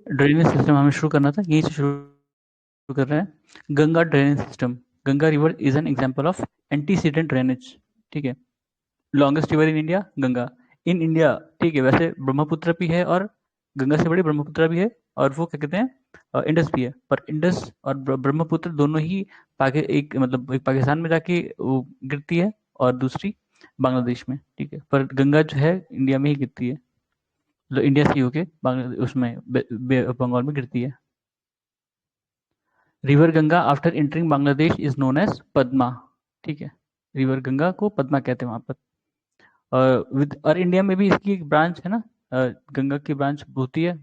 Drainage system हमें शुरू करना था, यहीं से शुरू कर रहे हैं। Ganga drainage system, Ganga river is an example of antecedent drainage. ठीक है, longest river in India Ganga, in India. ठीक है, वैसे ब्रह्मपुत्र भी है और गंगा से बड़ी ब्रह्मपुत्र भी है, और वो क्या कहते हैं इंडस भी है, पर इंडस और ब्रह्मपुत्र दोनों ही एक मतलब एक पाकिस्तान में जाके वो गिरती है और दूसरी बांग्लादेश में। ठीक है, पर गंगा जो है इंडिया में ही गिरती है, मतलब इंडिया से ही होके बांग्लादेश उसमें बंगाल में गिरती है। River Ganga after entering Bangladesh is known as Padma. ठीक है, रिवर गंगा को पद्मा कहते हैं वहां पर। और इंडिया में भी इसकी एक ब्रांच है ना, गंगा की ब्रांच होती है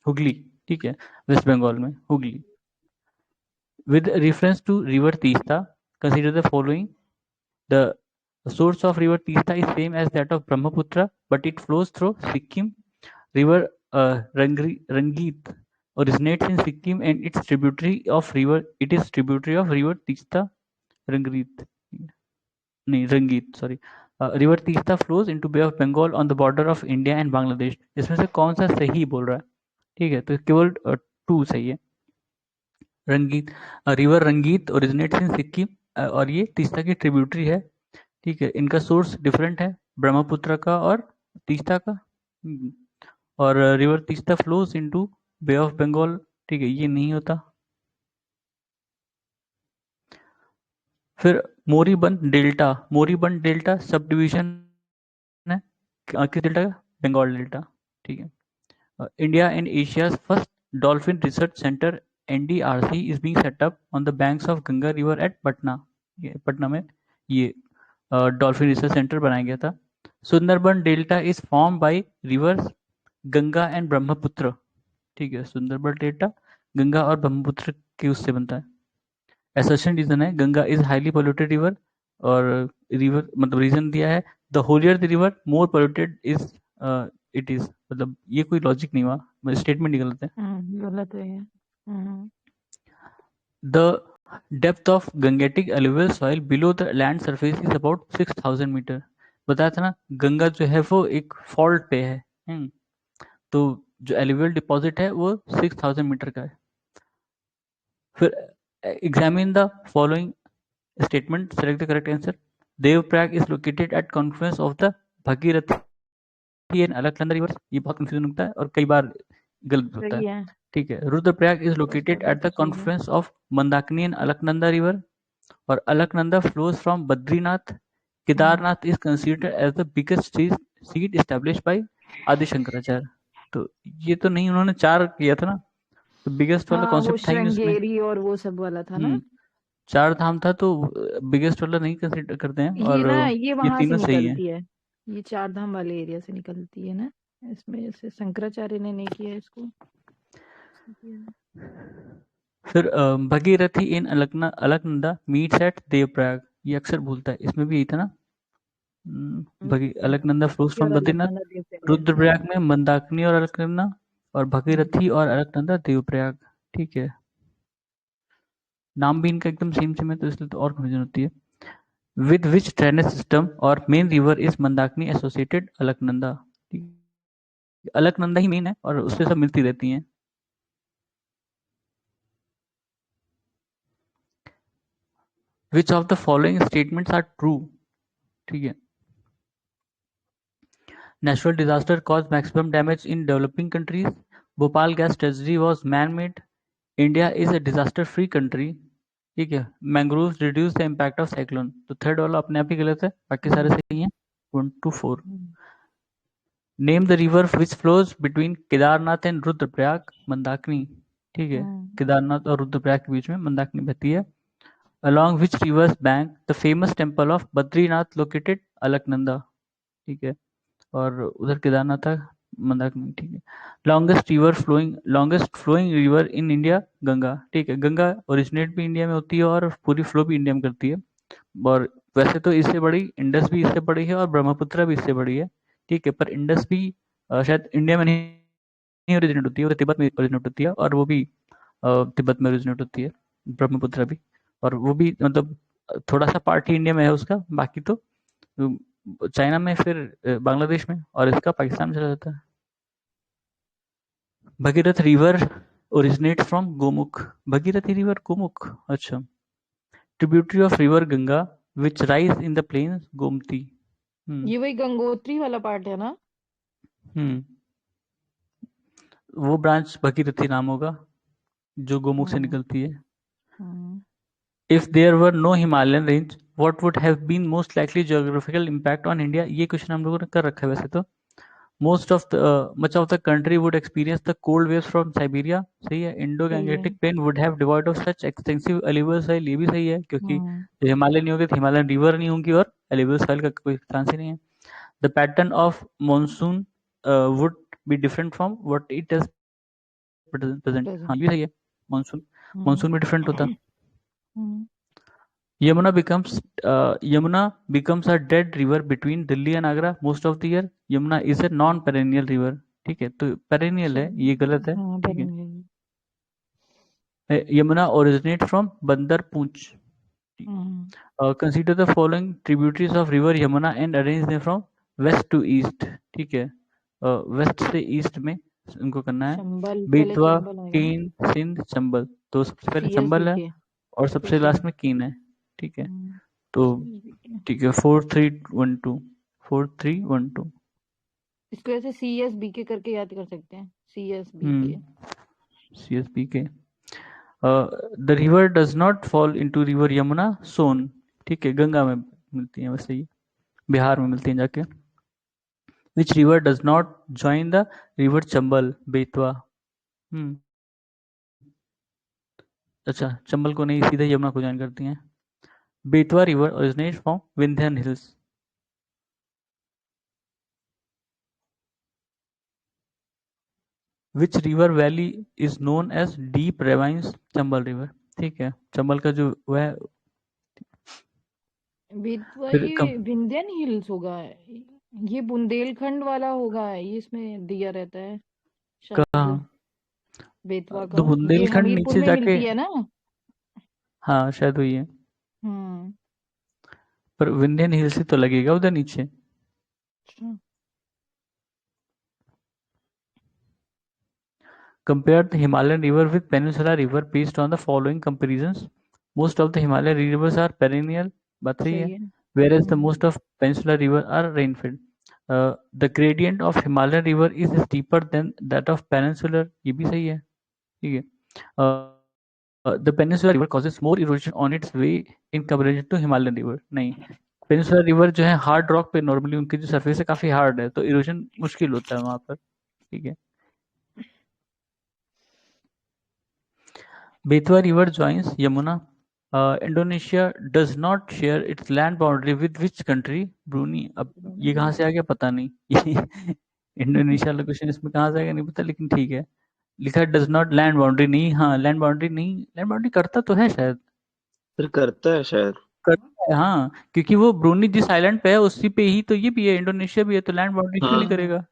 हुगली। ठीक है, वेस्ट बंगाल में Hooghly. With reference to river Teesta, consider the following. The source of river Teesta is same as that of Brahmaputra, but it flows through Sikkim. River Rangit originates in Sikkim and its tributary of river. It is tributary of river Teesta Rangit. नहीं Rangit sorry. River Teesta flows into bay of Bengal on the border of India and Bangladesh. इसमें से कौन सा सही बोल रहा है? ठीक है, तो केवल टू सही है। रंगीत, रिवर रंगीत ओरिजिनेट्स इन सिक्किम, और ये तीस्ता की ट्रिब्यूटरी है। ठीक है, इनका सोर्स डिफरेंट है, ब्रह्मपुत्र का और तीस्ता का। और river Teesta flows into bay of Bengal. ठीक है, ये नहीं होता। फिर मोरीबंद डेल्टा सब डिवीजन है किस डेल्टा का? बंगाल डेल्टा। ठीक है, India and Asia's first dolphin research centre NDRC is being set up on the banks of Ganga river at Patna. Patna में ये डॉल्फिन रिसर्च सेंटर बनाया गया था। Sundarban delta is form by rivers Ganga and Brahmaputra. ठीक है, सुंदरबन डेल्टा गंगा और ब्रह्मपुत्र के उससे बनता है। एसर्शन रीजन है Ganga is highly polluted river, और रिवर मतलब रीजन दिया है the holier the river more polluted is it is. मतलब ये कोई लॉजिक नहीं हुआ, स्टेटमेंट ही गलत है। गलत है ये। The depth of Gangetic alluvial soil below the land surface is about 6000 metre. बताया था ना, गंगा जो है वो एक फॉल्ट पे है। तो जो एलुवियल डिपॉजिट है वो 6000 मीटर का है। फिर examine the following statement, select the correct answer. Devprayag is located at confluence of the Bhagirathi and Alaknanda rivers. ये बहुत कंफ्यूजन होता है और कई बार गलत होता सही है। है। ठीक है, रुद्रप्रयाग is फर्स्ट located वाला at तो the सही है। confluence of Mandakini and Alaknanda river, और Alaknanda flows from Badrinath. Kedarnath is considered as the biggest seat established by Adi Shankaracharya. तो ये तो नहीं, उन्होंने 4 किया था ना, तो बिगेस्ट वाला हाँ, वो कॉन्सेप्ट था ही नहीं उसमें। श्रृंगेरी और वो सब वाला था ना। 4 धाम था तो बिगेस्ट वाला नहीं कंसीडर करते हैं, ये और ना, ये ये वहां से तीनों सही है। निकलती है। ये चार धाम वाले एरिया से निकलती है ना। इसमें से शंकराचार्य ने नहीं किया इसको। फिर भगीरथी इन अलकनंदा मीट्स एट देवप्रयाग, ये अक्सर भूलता है, इसमें भी यही था ना। अलकनंदा फ्लोज और फ्रॉम बद्रीनाथ, अलकनंदा देवप्रयाग है। रुद्रप्रयाग में मंदाकिनी और अलकनंदा, और भगीरथी और अलकनंदा देवप्रयाग। ठीक है, नाम भी इनका एकदम सेम सेम है तो इसलिए तो और कंफ्यूजन होती है। विद विच ड्रेनेज सिस्टम और main river is Mandakini associated Alaknanda. Alaknanda ही मेन है और उससे सब मिलती रहती हैं। Which of the following statements are true? ठीक है, natural disaster caused maximum damage in developing countries. Bhopal gas tragedy was man-made. India is a disaster-free country. ठीक है, mangroves reduce the impact of cyclone. तो third वाला अपने आप ही गलत है, बाकी सारे सही हैं। 1 to 4। Name the river which flows between Kedarnath and Rudraprayag, Mandakini. ठीक है, केदारनाथ और रुद्रप्रयाग के बीच में मंदाकिनी बहती है। along which rivers bank the famous temple of Badrinath located Alaknanda. ठीक है, और उधर केदारनाथ था मंदाकिनी। ठीक है, longest flowing river in India Ganga. ठीक है, गंगा ओरिजिनेट भी इंडिया में होती है और पूरी फ्लो भी इंडिया में करती है। और वैसे तो इससे बड़ी इंडस भी इससे बड़ी है और ब्रह्मपुत्र भी इससे बड़ी है। ठीक है, पर इंडस भी शायद इंडिया में नहीं ओरिजिनेट होती है, वो तिब्बत में ओरिजिनेट होती है, और वो भी तिब्बत में ओरिजिनेट होती है ब्रह्मपुत्र भी। और वो भी मतलब थोड़ा सा पार्ट ही इंडिया में है उसका, बाकी तो चाइना में, फिर बांग्लादेश में, और इसका पाकिस्तान में चला जाता है। Bhagirath river originate from Gomukh. Bhagirathi river Gomukh, अच्छा। Tributary of river Ganga which rise in the plains Gomti. ये वही गंगोत्री वाला पार्ट है ना? हम्म वो ब्रांच भगीरथी नाम होगा जो गोमुख से हम्म निकलती है। हम्म If there were no Himalayan range, what would have been most likely geographical impact on India? ये क्वेश्चन हम लोगों ने कर रखा है वैसे तो। Most of the much of the country would experience the cold waves from Siberia। सही है। सही है। Indo-Gangetic plain would have devoid of such extensive alluvial soil। ये भी सही है क्योंकि हम्म हिमालय नहीं होगी तो हिमालयन रिवर नहीं होंगी और alluvial soil का कोई चांस ही नहीं है। The pattern of monsoon would be different from what it is present। present। हाँ ये सही है। मानसून हम्म मानसून में डिफरेंट होता है। हम्म Yamuna becomes a dead river between Delhi and Agra most of the year। Yamuna is a non-perennial river। ठीक है, तो perennial है, ये गलत है। हाँ ठीक है। बनेंगे। Yamuna originate from Bandar Poonch। Hmm Consider the following tributaries of river Yamuna and arrange them from west to east। ठीक है। वेस्ट से ईस्ट में उनको करना है। चंबल, पहले बेतवा, चंबल आएगा ना? केन, सिंध, चंबल। तो सबसे पहले सीएसबी चंबल है के, और फिर सबसे लास्ट सिंध। में कीन है। ठीक है। हम्म तो सीएसबी के। ठीक है, 4-3-1-2, 4-3-1-2। इसको ऐसे सीएसबी के करके याद कर सकते हैं, सीएसबी के। CSB के। The river does not fall into river Yamuna Son. ठीक है, गंगा में मिलती है वैसे, ये बिहार में मिलती है जाके। Which river does not join the river Chambal, Betwa. हम्म अच्छा, चंबल को नहीं, सीधे यमुना को ज्वाइन करती हैं। Betwa river originate from Vindhyan hills. Which river valley is known as deep ravines, Chambal river. ठीक है, चंबल का जो वह बेतवा फिर ये विंध्यन हिल्स होगा, ये बुंदेलखंड वाला होगा, ये इसमें दिया रहता है कहाँ, शायद। बेतवा तो का ये बुंदेलखंड हमीरपुर नीचे में जाके, मिलती है ना? हाँ शायद वही है। हम्म पर विंध्यन हिल्स ही तो लगेगा उधर नीचे। अच्छा। Compare the Himalayan river with Peninsular river based on the following comparisons. Most of the Himalayan rivers are perennial, बात सही सही है, है। whereas the most of Peninsular river are rainfed. The gradient of Himalayan river is steeper than that of Peninsular। ये भी सही है। ठीक है। The Peninsular river causes more erosion on its way in comparison to Himalayan river। नहीं, peninsular river जो है hard rock पे, नॉर्मली उनकी जो सरफेस है काफी हार्ड है, तो इरोजन मुश्किल होता है वहां पर। ठीक है। Betwa River joins Yamuna। Indonesia does not share its land boundary with which country? Brunei। अब ये कहाँ से आ गया पता नहीं। इंडोनेशिया वाला क्वेश्चन इसमें कहाँ से आ गया नहीं पता, लेकिन ठीक है। लिखा है डज नॉट लैंड बाउंड्री, नहीं, हाँ लैंड बाउंड्री नहीं, लैंड बाउंड्री करता तो है शायद। फिर करता है शायद। करता है हाँ, क्योंकि वो ब्रूनी जिस आइलैंड पे है उसी पे ही तो ये भी है, इंडोनेशिया भी है, तो लैंड बाउंड्री क्यों नहीं हाँ, करेगा।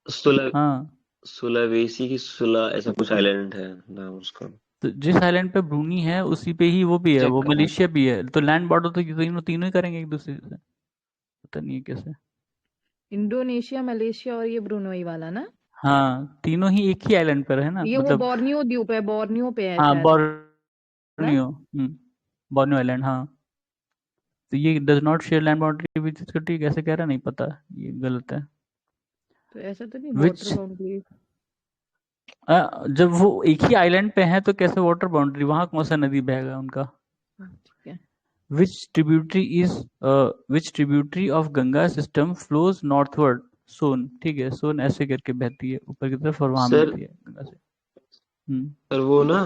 सुला हाँ, सुलावेसी की सुला ऐसा कुछ आइलैंड है नाम उसका। तो जिस आइलैंड पे ब्रूनी है उसी पे ही वो भी है, चेक वो करना। मलेशिया भी है, तो लैंड बॉर्डर तो ये तीनों तीनों ही करेंगे एक दूसरे से। पता नहीं है कैसे। इंडोनेशिया, मलेशिया और ये ब्रुनोई वाला ना? हाँ, तीनों ही एक ही आइलैंड पर है ना, ये वो मतलब। बोर्नियो द्वीप है, बोर्नियो पे है हाँ, शायद ना? बोर्नियो। बोर्नियो आइलैंड, हाँ। तो ये does not share land boundary with this country कैसे कह रहा है, नहीं पता, ये गलत है। तो ऐसा तो नहीं विच वाटर बाउंड्री। जब वो एक ही आइलैंड पे है तो कैसे वाटर बाउंड्री, वहां कौन सा नदी बहेगा उनका। ठीक है। Which tributary of Ganga system flows northward, Son. ठीक है, सोन ऐसे करके बहती है ऊपर की तरफ और वहां सर मिलती है गंगा से। हम्म सर वो ना,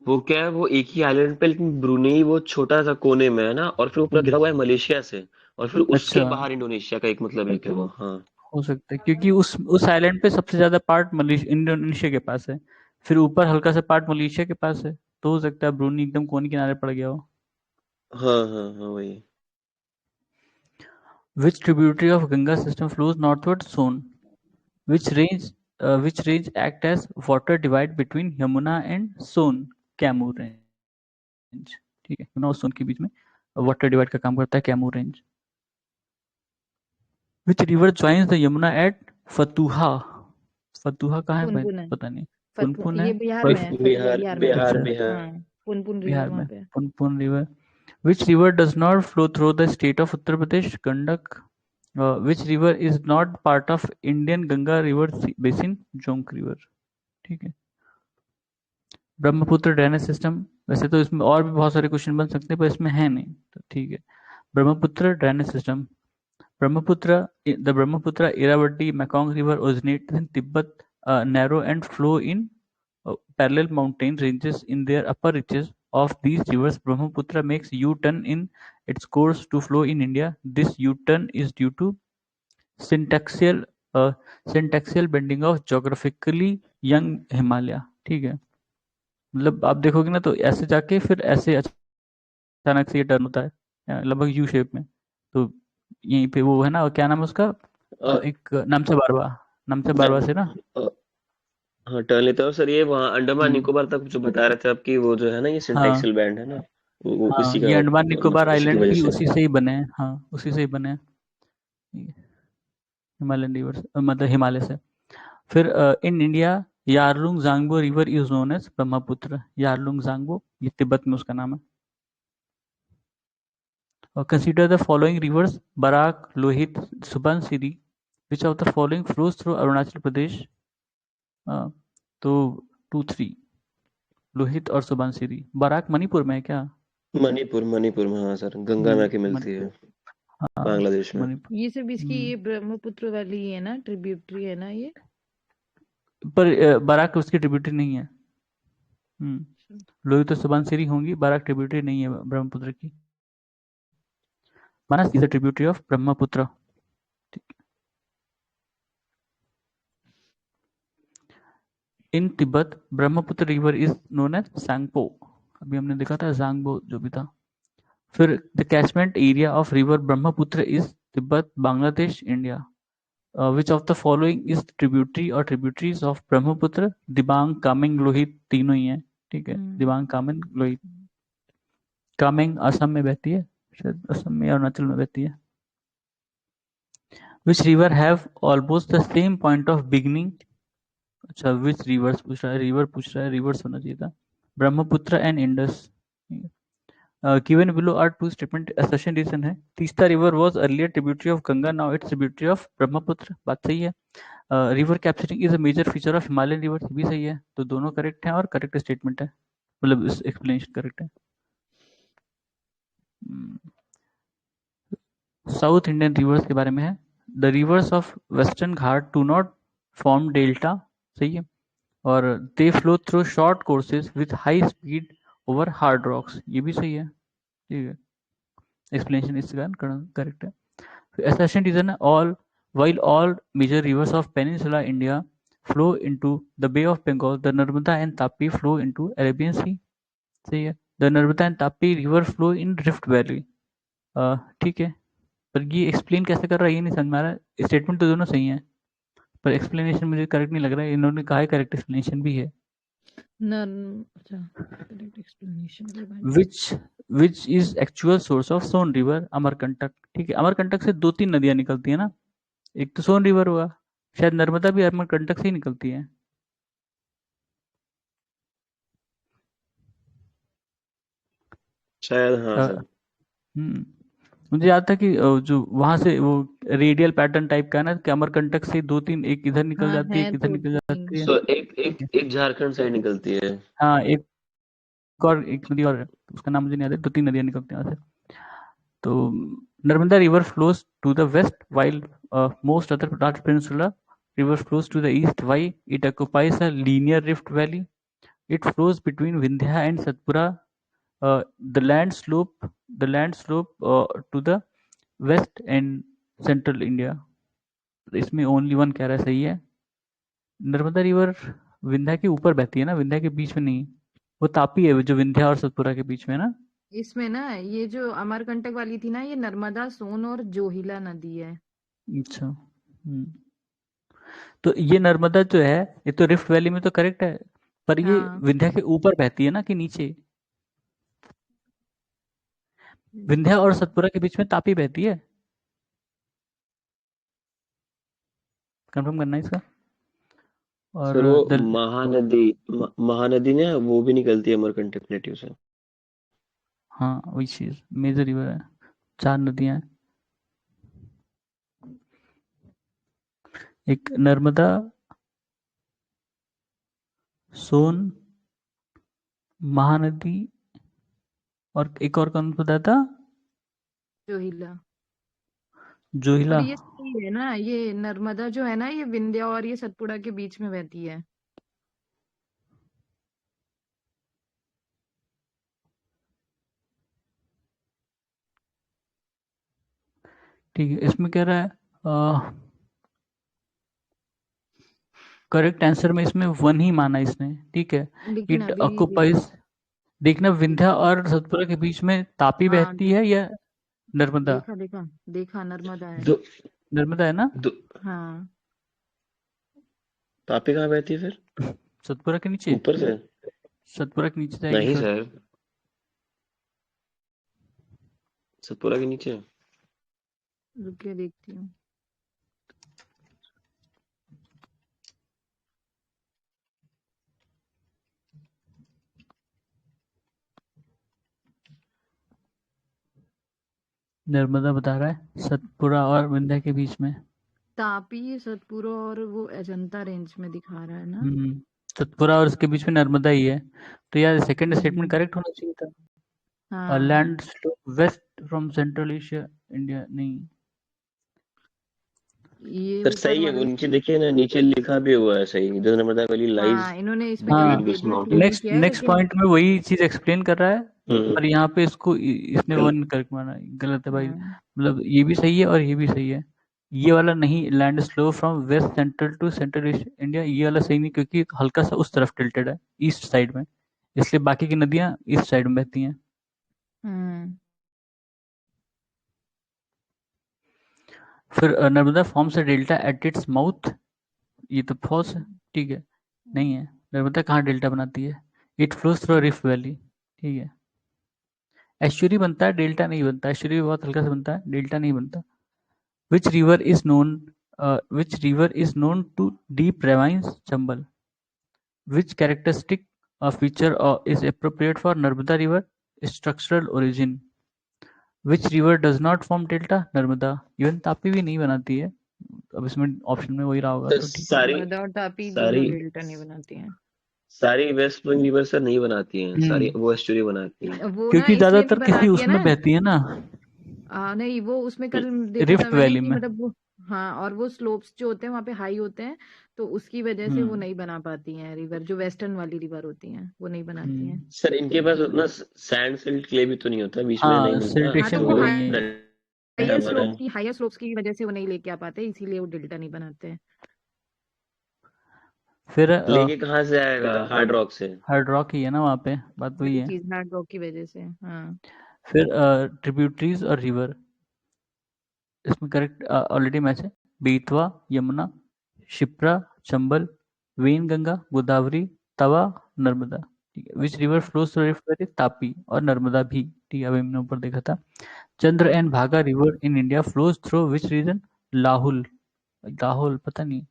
वो क्या है, वो एक ही आइलैंड पे लेकिन ब्रुनेई वो छोटा सा कोने में है ना, और फिर वो पूरा घिरा हम्म हुआ है मलेशिया से, और फिर उसके अच्छा, बाहर इंडोनेशिया का एक मतलब एक है वो। हाँ हो सकता है क्योंकि उस आइलैंड पे सबसे ज्यादा पार्ट मलेशिया इंडोनेशिया के पास है, फिर ऊपर हल्का सा पार्ट मलेशिया के पास है, तो हो सकता है ब्रूनी एकदम कोने किनारे पड़ गया हो। हाँ हाँ हाँ वही। Which tributary of Ganga system flows northward, Son. Which range which range act as water divide between Yamuna and Son, Kaimur range. ठीक है, यमुना और सोन के बीच में वाटर डिवाइड का काम करता है Kaimur range. Which river joins the Yamuna at Fatuha, Fatuha कहाँ है भाई, पुनपुन है। पता नहीं। फतुहा पुनपुन है ये बिहार और में है, फतुहा बिहार बिहार में है। बिहार अच्छा बिहार हाँ, पुनपुन रिवर बिहार वहाँ में पे है। Punpun river. Which river does not flow through the state of Uttar Pradesh? Gandak. Which river is not part of Indian Ganga river basin? Jonk river. ठीक है। ब्रह्मपुत्र ड्रेनेज सिस्टम, वैसे तो इसमें और भी बहुत सारे क्वेश्चन बन सकते हैं पर इसमें है नहीं, तो ठीक है। Brahmaputra drainage system. Brahmaputra, the Brahmaputra Irrawaddy Mekong River originates in Tibet, narrow and flow in parallel mountain ranges. In their upper reaches of these rivers, Brahmaputra makes U-turn in its course to flow in India. This U-turn is due to syntaxial uh, syntaxial bending of geographically young Himalaya. ठीक है, मतलब आप देखोगे ना तो ऐसे जाके फिर ऐसे अचानक से ये टर्न होता है लगभग यू शेप में। तो यहीं पे वो है ना, क्या नाम है उसका, अ, एक नामचा बारवा से ना। अ, हाँ टर्न लेते हैं। और सर ये वहाँ अंडमान हम्म, निकोबार तक जो बता रहे थे आपकी, वो जो है ना, ये हाँ सिंटैक्सल बैंड है ना, वो हाँ, इसी ये का अंडमान निकोबार मतलब इसी की आइलैंड वजह भी से उसी है। से ही बने हैं, हाँ उसी से ही बने हैं। हिमालयन रिवर मतलब हिमालय से। फिर in India Yarlung Zangbo river is known as Brahmaputra. Yarlung Zangbo ये तिब्बत में उसका नाम है। और consider the following rivers: Barak, Lohit, Subansiri. Which of the following flows through Arunachal Pradesh? तो 2 3 लोहित और सुबनसिरी। बराक मणिपुर में है क्या? मणिपुर मणिपुर में, हाँ सर, गंगा में आके मिलती मणिपुर, है हाँ बांग्लादेश में। मणिपुर। ये सब इसकी हम्म, ये ब्रह्मपुत्र वाली है ना, ट्रिब्यूटरी है ना ये। पर बराक उसकी ट्रिब्यूटरी नहीं है। लोहित तो सुबनसिरी होंगी, बराक ट्रिब्यूटरी नहीं है ब्रह्मपुत्र की। Manas is a tributary of Brahmaputra. In Tibet Brahmaputra river is known as Tsangpo. अभी हमने देखा था सांगपो जो भी था। फिर the catchment area of river Brahmaputra is Tibet, Bangladesh, India. Which of the following is tributary और ट्रिब्यूटरीज ऑफ ब्रह्मपुत्र? दिबांग, कामेंग, लोहित, तीनों ही है। ठीक है, दिबांग, कामेंग, लोहित। कामेंग असम में बहती है, शायद असम में या अरुणाचल में बहती है। Which river have almost the same point of beginning? अच्छा, विच रिवर्स पूछ रहा है, रिवर पूछ रहा है, रिवर्स होना चाहिए था। Brahmaputra and Indus. Given below are two statement assertion reason है। Teesta river was earlier tributary of Ganga, now it's tributary of Brahmaputra. बात सही है। River capturing is a major feature of Himalayan river, भी सही है। तो दोनों करेक्ट हैं और करेक्ट स्टेटमेंट है, मतलब इस एक्सप्लेनेशन करेक्ट है। साउथ इंडियन रिवर्स के बारे में है। The rivers of western Ghat do not form delta, सही है। और they flow through short courses with high speed over hard rocks, ये भी सही है। ठीक है, एक्सप्लेनेशन इसका करेक्ट है। Assertion is an all major rivers of Peninsula India flow into the Bay of Bengal. The Narmada and Tapi flow into Arabian Sea. सही है। The Narmada and Tapi river flow in Rift Valley. ठीक है, पर ये explain कैसे कर रहा है ये नहीं समझ में आ रहा। स्टेटमेंट तो दोनों सही है पर एक्सप्लेनेशन मुझे करेक्ट नहीं लग रहा है। इन्होंने कहा है करेक्ट एक्सप्लेनेशन भी है। अच्छा, करेक्ट एक्सप्लेनेशन के बारे में। Which is actual source of Son river? Amarkantak. ठीक है, अमरकंटक से 2 3 नदियां निकलती है ना, एक तो सोन रिवर हुआ, शायद नर्मदा भी अमरकंटक से ही निकलती है। शायद, हाँ अ, सर। हम्म, मुझे याद था कि जो वहां से वो रेडियल पैटर्न टाइप का है ना कि अमरकंटक से 2 3, एक इधर निकल हाँ जाती है, है एक इधर दो निकल तीन। जाती है। सो एक ठीक एक है, एक झारखंड साइड निकलती है। हाँ एक और एक नदी और है, उसका नाम मुझे नहीं याद है। 2 3 नदियां निकलती हैं वहां से। तो Narmada river flows to the west while most other large peninsula rivers flows to the east. Why? It occupies a linear rift valley. It flows between Vindhya and Satpura. The land slope to the west and central India. इसमें only one कह रहा है, सही है। Narmada river Vindhya के ऊपर बहती है ना, विंध्या के बीच में नहीं। वो तापी है जो विंध्या और सतपुरा के बीच में है ना। इसमें ना ये जो अमरकंटक वाली थी ना, ये नर्मदा, सोन और जोहिला नदी है। अच्छा, तो ये नर्मदा जो है ये तो रिफ्ट वैली में तो करेक्ट है, पर ये हाँ। विंध्या के ऊपर बहती है ना कि नीचे? विंध्या और सतपुरा के बीच में तापी बहती है, कंफर्म करना है इसका। और सर वो द महानदी ने वो भी निकलती है अमरकंटक प्लेट्यू से। हाँ वही चीज मेजर रिवर है, 4 नदियां हैं। एक नर्मदा, सोन, महानदी और एक और कौन बताया था? जोहिला। और जोहिला। ये सही है ना, ये नर्मदा जो है ना, ये विंध्या और ये सतपुड़ा के बीच में बहती है। ठीक है, इसमें कह रहा है करेक्ट आंसर में इसमें 1 ही माना इसने, ठीक है। लेकिन इट अभी ऑक्युपाइज, देखना विंध्या और सतपुरा के बीच में तापी हाँ, बहती है या नर्मदा? देखा देखा देखा, नर्मदा है। दो नर्मदा है ना? दो हाँ, तापी कहाँ बहती है फिर? सतपुरा के नीचे, ऊपर से? सतपुरा के नीचे जाएगी नहीं फिर। सर, सतपुरा के नीचे। रुक के देखती हूँ। नर्मदा बता रहा है सतपुरा और विंध्या के बीच में। तापी, सतपुरा और वो अजंता रेंज में दिखा रहा है ना। हम्म, सतपुरा और उसके बीच में नर्मदा ही है, तो यार सेकंड स्टेटमेंट हम्म, करेक्ट होना चाहिए था। हाँ, land west from central Asia India, नहीं। ये सर ऊपर सही है, वो वाले। नीचे देखिए ना, नीचे लिखा भी हुआ है सही, द नर्मदा वैली लाइज हाँ, इन्होंने इसमें हाँ, कहीं बिटवीन दिस टेबल थ्रू नहीं नेक्स्ट किया है, नेक्स्ट लेकिन पॉइंट में वही चीज एक्सप्लेन कर रहा है, माउंटेन। पर यहाँ पे इसको इसने गल, 1 करेक्ट माना, गलत है भाई। हाँ, मतलब ये भी सही है और ये भी सही है। ये वाला नहीं, land slow from west central to central India, ये वाला सही नहीं, क्योंकि हल्का सा उस तरफ टिल्टेड है, ईस्ट साइड में, इसलिए बाकी की नदियां ईस्ट साइड में बहती हैं। हम्म, फिर Narmada forms a delta at its mouth, ये तो फॉल्स है, ठीक है, नहीं है। नर्मदा कहाँ डेल्टा बनाती है? It flows through rift valley, ठीक है। एस्चुरी बनता है, डेल्टा नहीं बनता, एस्चुरी भी बहुत हल्का से बनता है, डेल्टा नहीं बनता। विच river is known, which river is known to deep ravines? Chambal. Which characteristic feature is appropriate for Narmada River structural origin? Which river does not form delta? Narmada. Even Tapi भी नहीं बनाती है, अब इसमें ऑप्शन में वही रहा होगा सर तो ठीक है। सारी नर्मदा और तापी सारी दोनों डेल्टा नहीं बनाती हैं। सारी वेस्ट बंग रिवर सर नहीं बनाती हैं, सारी हम्म, वो एस्चुरी बनाती हैं। वो ना क्योंकि इसलिए नहीं ज्यादातर किसी बनाती है ना। उसमें बहती है ना, नहीं, वो उसमें कल देखा था रिफ्ट मैंने वैली कि में। मतलब वो, हाँ, और वो स्लोप्स जो होते हैं वहाँ पे हाई होते हैं, तो उसकी वजह से वो हम्म नहीं बना पाती हैं रिवर, जो वेस्टर्न वाली रिवर होती हैं वो नहीं बनाती हैं। सर इनके पास उतना सैंड सिल्ट क्ले भी तो नहीं होता, बीच में नहीं हाँ, मिलता, हाँ, तो सिल्टेशन तो भी वो वो नहीं है। डेल्टा बना है। हायर स्लोप्स की वजह से वो नहीं लेके आ पाते, इसीलिए वो डेल्टा नहीं बनाते हैं। फिर लेके कहाँ से आएगा, हार्ड रॉक से। हार्ड रॉक ही है ना वहाँ पे, बात वही वही है। चीज हार्ड रॉक की वजह से, हाँ। फिर ट्रिब्यूटरीज और रिवर, इसमें करेक्ट ऑलरेडी मैच है। बेतवा, यमुना, शिप्रा, चंबल, वेन गंगा, गोदावरी, तवा, नर्मदा, ठीक है। Which river flows through rift valley? Tapi और नर्मदा भी, ठीक है, अभी हमने ऊपर देखा था। चंद्र एंड हाँ, भागा river in India flows through which region? Lahaul, Lahaul पता नहीं,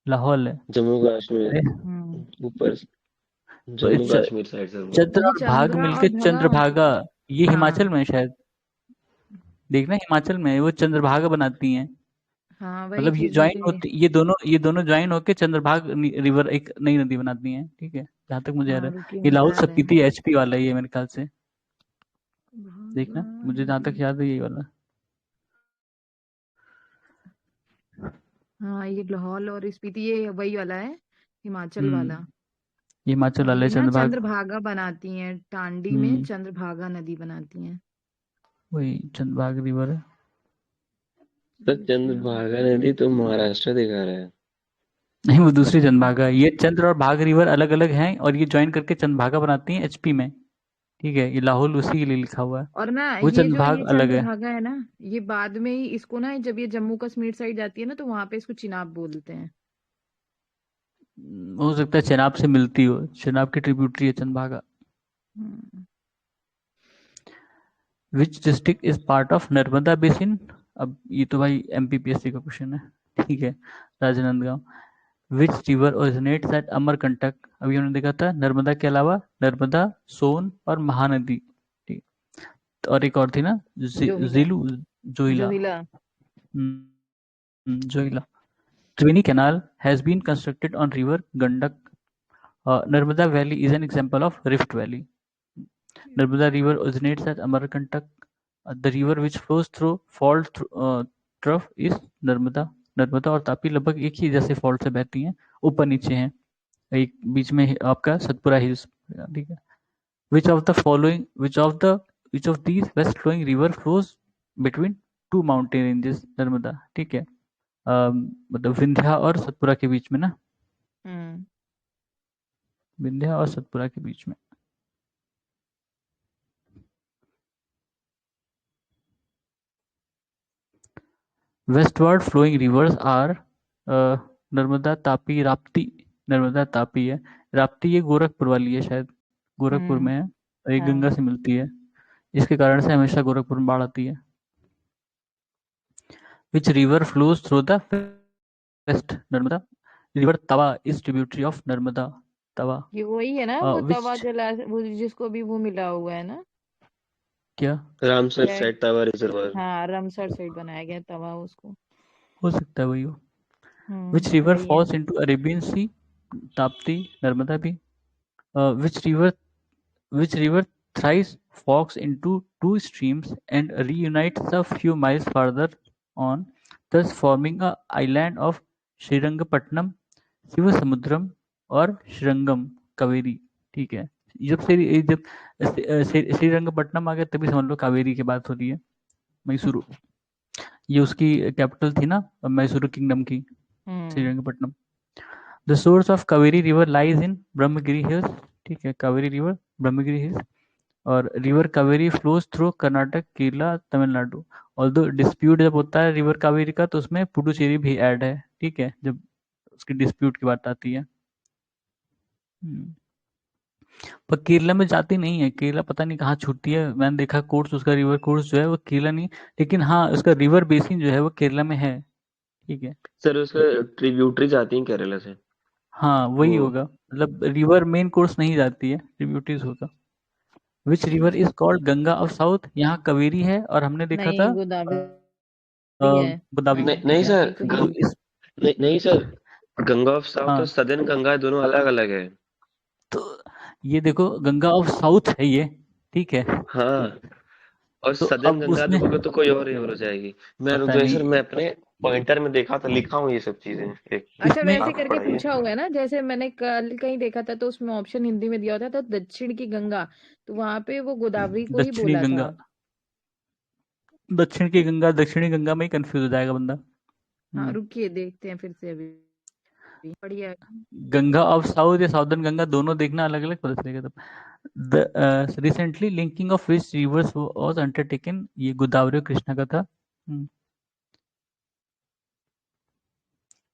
लाहौल है। जम्मू कश्मीर, अरे हम्म, ऊपर तो जम्मू कश्मीर साइड सर वो। चंद्र ये और भाग चंद्रा और मिलके भगा। चंद्रभागा, ये हिमाचल हाँ, में है शायद, देखना हिमाचल में है, वो चंद्रभागा बनाती हैं। हाँ, वही मतलब ये चीज ज्वाइन मुझे। होती, ये दोनों ज्वाइन होके चंद्रभाग रिवर एक नई नदी बनाती हैं, ठीक है, जहां तक मुझे याद हाँ, है। रुकिए ये लाहौल निकाल रहे हैं। स्पीति एचपी वाला ही है मेरे ख्याल से, भागा देखना मुझे जहां नदी। तक याद है यही वाला। हाँ, ये लाहौल और स्पीति ये वही वाला है, हिमाचल वाला। ये हिमाचल और वाला है ये ना चंद्रभाग। चंद्रभागा बनाती हैं, टांडी में हम्म, चंद्रभागा नदी बनाती हैं। वही चंद्रभाग रिवर है। सर अच्छा, चंद्रभागा नदी तो महाराष्ट्र दिखा रहा है। नहीं, वो दूसरी चंद्रभागा है, ये चंद्र और भाग रिवर अलग अलग हैं और ये ज्वाइन करके चंद्रभागा बनाती हैं एचपी में, ठीक है। ये लाहौल उसी के लिए लिखा हुआ है, और ना वो ये जो चंद्रभाग ये अलग है। चंद्रभागा है ना, ये बाद में ही इसको ना, जब ये जम्मू कश्मीर साइड जाती है ना, तो वहां पे इसको चिनाब बोलते हैं। हो सकता है चेनाब से मिलती हो, चेनाब की ट्रिब्यूटरी है चंद्रभागा। हम्म, which district is part of Narmada basin? अब ये तो भाई एमपीपीएससी का क्वेश्चन है, ठीक है। Rajnandgaon. Which river originates at Amarkantak, अभी हमने देखा था नर्मदा के अलावा नर्मदा, सोन और महानदी, ठीक। तो और एक और थी ना, जोहिला। जिलू, Joila, Johila. Joila. Triveni canal has been constructed on river Gandak. Narmada Valley is an example of Rift Valley. Narmada River originates at Amarkantak. The river which flows through fault trough is Narmada. Narmada और तापी लगभग एक ही जैसे फॉल्ट से बहती हैं, ऊपर नीचे हैं, एक बीच में आपका सतपुरा हिल्स, ठीक है. Which of the following which of these west flowing river flows between two mountain ranges, Narmada, ठीक है. मतलब विंध्या और सतपुरा के बीच में ना, विंध्या और सतपुरा के बीच में. Westward flowing rivers are Narmada, Tapi, Rapti. Narmada Tapi है, राप्ती ये गोरखपुर वाली है शायद, गोरखपुर में है, और ये गंगा से मिलती है, इसके कारण से हमेशा गोरखपुर में बाढ़ आती है. Which river flows through the west, Narmada. River Tawa is tributary of Narmada, Tawa. ये वही है ना, वो तवा विच, जला, वो जिसको भी वो मिला हुआ है ना, क्या रामसर क्या है? साइड तवा रिजर्वायर। हाँ, रामसर साइड बनाया गया तवा उसको. हो सकता है वही हो. विच रिवर वही है. फॉल्स इनटू अरेबियन सी, ताप्ती, नर्मदा भी. Which river thrice forks into two streams and reunites a few miles further on, thus forming a island of Srirangapatnam, Sivasamudram और श्रीरंगम, कावेरी, ठीक है. जब श्रीरंगपट्टनम आ गया तभी समझ लो कावेरी की बात हो रही है. मैसूरू, ये उसकी कैपिटल थी ना मैसूरू किंगडम की, Srirangapatnam. The source of Kaveri river lies in Brahmagiri hills, ठीक है, कावेरी रिवर ब्रह्मगिरी हिल्स. और river Kaveri flows through Karnataka, Kerala, Tamil Nadu. Although dispute जब होता है रिवर कावेरी का तो उसमें पुडुचेरी भी ऐड है, ठीक है, जब उसकी डिस्प्यूट की बात आती है. पर केरला में जाती नहीं है, केरला पता नहीं कहाँ छूटती है, मैंने देखा कोर्स उसका रिवर कोर्स जो है वो केरला नहीं, लेकिन हाँ उसका रिवर बेसिन जो है वो केरला में है, ठीक है. सर उसका ट्रिब्यूटरी जाती है केरला से। हाँ वही वो होगा, मतलब रिवर मेन कोर्स नहीं जाती है, ट्रिब्यूटरीज होगा. विच river is called Ganga of south, यहाँ कावेरी है और हमने देखा था नहीं, गोदावरी है. गोदावरी, नहीं ठीक नहीं है. सर, तो तो इस, नहीं नहीं सर, गंगा ऑफ साउथ और हाँ सदर्न गंगा दोनों अलग अलग है। तो ये देखो गंगा ऑफ साउथ है ये, ठीक है. हाँ, और तो सदर्न अब गंगा उसमें लोगे तो कोई और रिवर हो जाएगी। मैं रुक पता जाइए सर, नहीं मैं अपने पॉइंटर में देखा था, लिखा हूँ ये सब चीजें। एक अच्छा, इसमें, वैसे आप करके पढ़ाइए। पूछा हुआ है ना, जैसे मैंने कल कहीं देखा था तो उसमें ऑप्शन हिंदी में दिया होता था दक्षिण की गंगा, तो वहां पे वो गोदावरी को ही दक्षिणी बोला गंगा, था. दक्षिण की गंगा दक्षिणी गंगा में ही कंफ्यूज हो जाएगा बंदा. हाँ, रुकिए देखते हैं फिर से अभी. बढ़िया. गंगा ऑफ साउथ या साउदर्न गंगा दोनों देखना, अलग अलग पता चलेगा तब. The recently linking of which reverse was undertaken, ये गोदावरी और कृष्णा का था.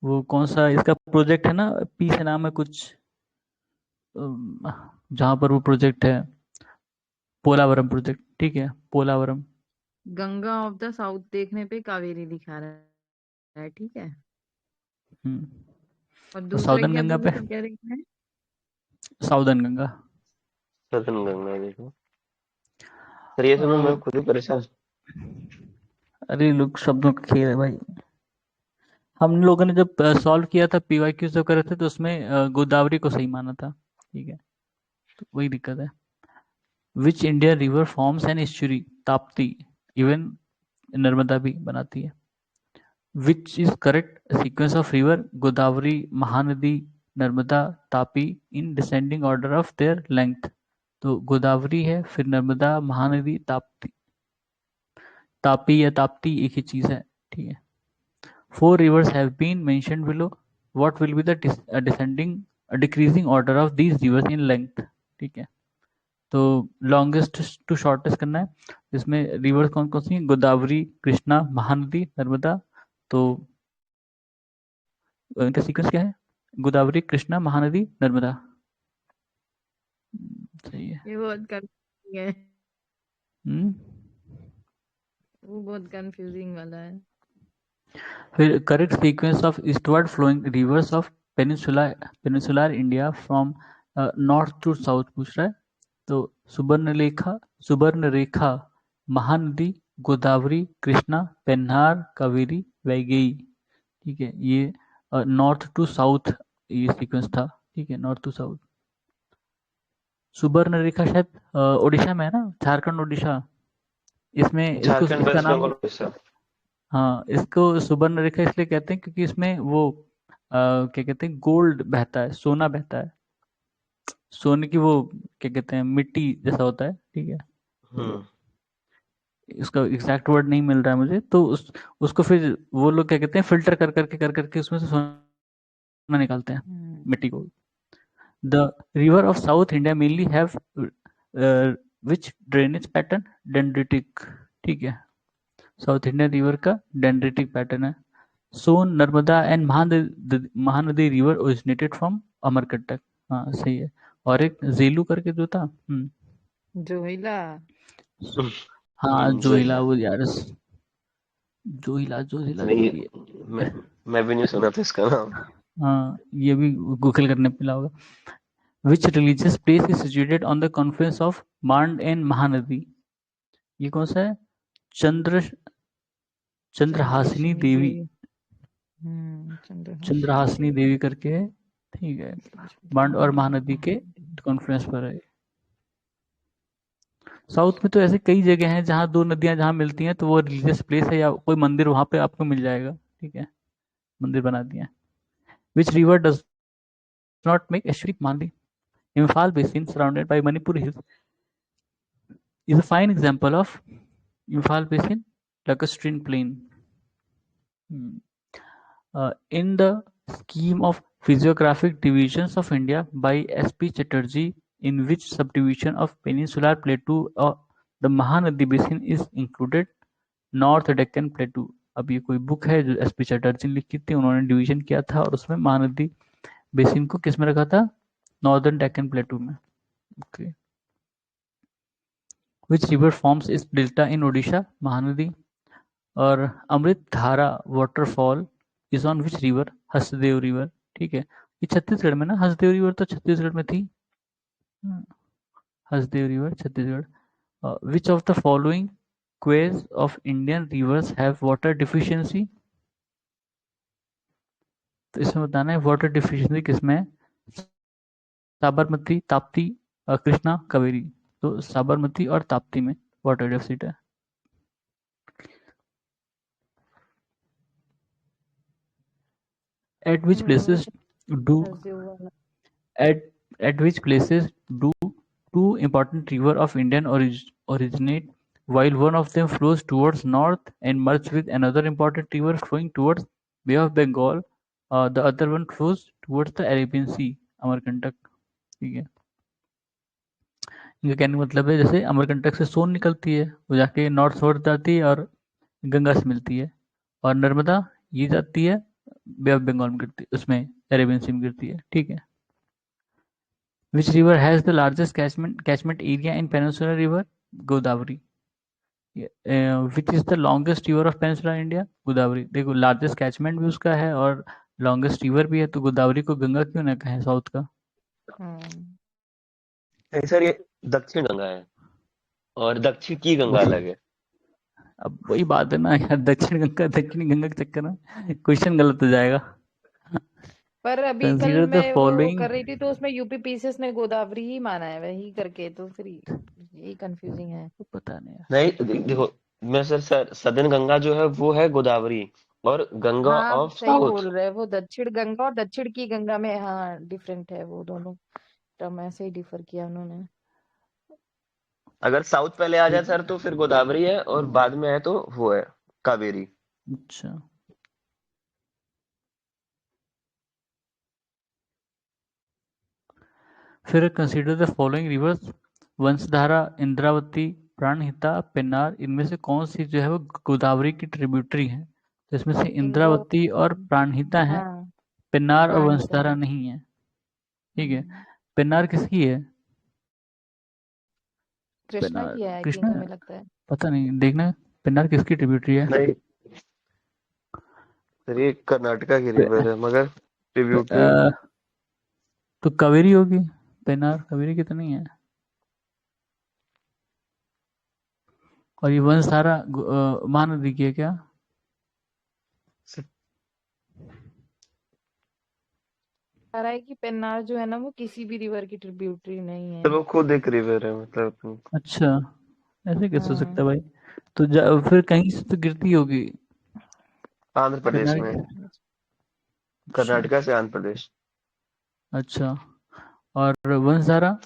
वो कौन सा इसका प्रोजेक्ट है ना, पी से नाम है कुछ, जहाँ पर वो प्रोजेक्ट है, पोलावरम प्रोजेक्ट, ठीक है, Polavaram. Ganga of the south देखने पे कावेरी दिखा रहा है, ठीक है. और और दूसरा साउदर्न क्या गंगा बोले पे, थे, क्या देखना है? साउदर्न गंगा. सदर्न गंगा देखो सर, ये सुनो मैं खुद ही परेशान। अरे लोग शब्दों का खेल है भाई. हम लोगों ने जब सॉल्व किया था पीवाईक्यू सब कर रहे थे तो उसमें गोदावरी को सही माना था, ठीक है, तो वही दिक्कत है. Which India river forms an estuary, Tapti, even Narmada भी बनाती है. Which is correct sequence of river, Godavari, Mahanadi, Narmada, Tapi, in descending order of their length. तो गोदावरी है, फिर नर्मदा, महानदी, ताप्ती. तापी या ताप्ती एक ही चीज है, ठीक है. Four rivers have been mentioned below. What will be the decreasing order of these rivers in length? ठीक है, तो लॉन्गेस्ट टू शॉर्टेस्ट करना है. इसमें रिवर्स कौन कौन सी हैं? गोदावरी, कृष्णा, महानदी, नर्मदा. तो इनका सीक्वेंस क्या है? गोदावरी, कृष्णा, महानदी, नर्मदा. सही है. ये बहुत कंफ्यूजिंग है. हम्म. वो बहुत कंफ्यूजिंग वाला है. फिर correct sequence of eastward flowing rivers of peninsular India from north to south पूछ रहा है। तो सुबर्णरेखा, महानदी, गोदावरी, कृष्णा, पेन्नार, कावेरी, वैगई। ठीक है, ये नॉर्थ टू साउथ ये सीक्वेंस था। ठीक है, नॉर्थ टू साउथ। सुबर्णरेखा शायद उड़ीसा में है ना, झारखंड उड़ीसा। इसमें झारखंड, इसका वेस्ट नाम, बंगाल, उड़ीसा। हाँ, इसको सुबर्णरेखा इसलिए कहते हैं क्योंकि इसमें वो क्या कहते हैं, गोल्ड बहता है, सोना बहता है। सोने की वो क्या कहते हैं, मिट्टी जैसा होता है। ठीक है, हम्म। तो इसका एग्जैक्ट वर्ड नहीं मिल रहा है मुझे। तो उसको फिर वो लोग क्या कहते हैं, फिल्टर कर करके उसमें से सोना निकालते हैं, मिट्टी को। The river of south India mainly have which drainage pattern, dendritic. ठीक है, साउथ इंडियन रिवर का डेंड्रिटिक पैटर्न है। Son, Narmada and Mahanadi river originated from Amarkantak. हाँ सही है। और एक झेलू करके जो था, जोहिला। हाँ जोहिला, जोहिला। वो यार जोहिला जोहिला जो नहीं, भी मैं है। मैं भी नहीं सुना था इसका नाम। हाँ, ये भी गूगल करने पे मिला होगा। Which religious place is situated on the confluence of Mand and Mahanadi? ये कौन सा है? चंद्र चंद्रहासिनी देवी, चंद्रहासिनी देवी करके है। ठीक है, मांड और महानदी के कॉन्फ्लुएंस पर है। साउथ में तो ऐसे कई जगह हैं जहाँ दो नदियां जहाँ मिलती हैं, तो वो रिलीजियस प्लेस है या कोई मंदिर वहां पे आपको मिल जाएगा। ठीक है, मंदिर बना दिया है। Which river does not make estuary मानदी? Imphal basin surrounded by Manipur hills is a fine example of Imphal Basin lacustrine plain. In the scheme of physiographic divisions of India by S.P. Chatterjee, in which subdivision of peninsular plateau the Mahanadi Basin is included? North Deccan Plateau. अब ये कोई book है जो SP Chatterjee ने लिखी थी, उन्होंने division किया था और उसमें महानदी बेसिन को किस में रखा था? नॉर्दर्न डेक्कन प्लेटू में। ओके। विच रिवर फॉर्म्स इस डेल्टा इन ओडिशा? महानदी। और अमृत धारा waterfall is on which river? Hasdeo river. ठीक है, ये छत्तीसगढ़ में ना, हसदेव रिवर तो छत्तीसगढ़ में थी। Hasdeo river Chhattisgarh. Which of the following क्वेज of Indian reverse have water deficiency? तो इसमें बताना है वाटर डिफिशियंसी किसमें है? साबरमती, ताप्ती, कृष्णा, कावेरी। तो साबरमती और ताप्ती में वाटर डेफिसिट है। At which places do at which places do two important river of Indian originate, while one of them flows towards north and merge with another important river flowing towards Bay of Bengal? The other one flows towards the Arabian Sea, Amarkantak. ठीक है, इनका कहने का मतलब है जैसे अमरकंटक से सोन निकलती है, वो जाके नॉर्थ साउथ जाती है और गंगा से मिलती है, और नर्मदा ये जाती है बे ऑफ बंगाल में गिरती है, उसमें अरेबियन सी में गिरती है। ठीक है, which river has the largest catchment area in peninsular river? Godavari. Which is the longest river of peninsular India? Godavari. देखो, लार्जेस्ट कैचमेंट भी उसका है और लॉन्गेस्ट रिवर भी है, तो गोदावरी को गंगा क्यों ना कहें साउथ का? सर ये दक्षिण गंगा है और दक्षिण की गंगा अलग है। अब वही बात है ना यार, दक्षिण गंगा दक्षिणी गंगा के चक्कर में क्वेश्चन गलत हो जाएगा। पर अभी कल कंसीडर द मैं वो फॉलोइंग। कर रही थी तो उसमें यूपी पीसीएस ने गोदावरी ही माना है वही करके, तो फिर यही कंफ्यूजिंग है। पता नहीं यार। नहीं, देखो, मैं सर सदन गंगा जो है वो है गोदावरी, और गंगा हाँ ऑफ सही साउथ। बोल रहे हैं, वो दक्षिण गंगा और दक्षिण की गंगा में हाँ डिफरेंट है वो दोनों टर्म, ऐसे ही डिफर किया उन्होंने। अगर साउथ पहले आ जाए सर तो फिर गोदावरी है, और बाद में है तो वो है कावेरी। अच्छा, फिर consider the following rivers. Vamsadhara, Indravati, Pranahita, Pennar, इनमें से कौन सी जो है वो गोदावरी की ट्रिब्यूटरी है? तो इसमें से इंद्रावती और प्राणहिता है, हाँ पेन्नार और प्राणहिता वंशधारा नहीं है। ठीक है, पेन्नार किसकी है? कृष्णा पेन्नार की है आई कृष्णा, थिंक, हमें लगता है। पता नहीं, देखना पेन्नार किसकी ट्रिब्यूटरी है। नहीं सर, ये कर्नाटका की रिवर है मगर। ट्रिब्यूटरी। तो कावेरी होगी, पेनार कावेरी की तो नहीं है। और ये वंशधारा महानदी की है क्या? कह रहा है कि पेन्नार जो है ना वो किसी भी रिवर की ट्रिब्यूटरी नहीं तो है। वो खुद एक रिवर है मतलब। अच्छा, ऐसे कैसे हो सकता है हाँ। भाई? तो फिर कहीं से तो गिरती होगी आंध्र प्रदेश पेनार में, की। अच्छा कर्नाटका से आंध्र प्रदेश। अच्छा। और Vamsadhara?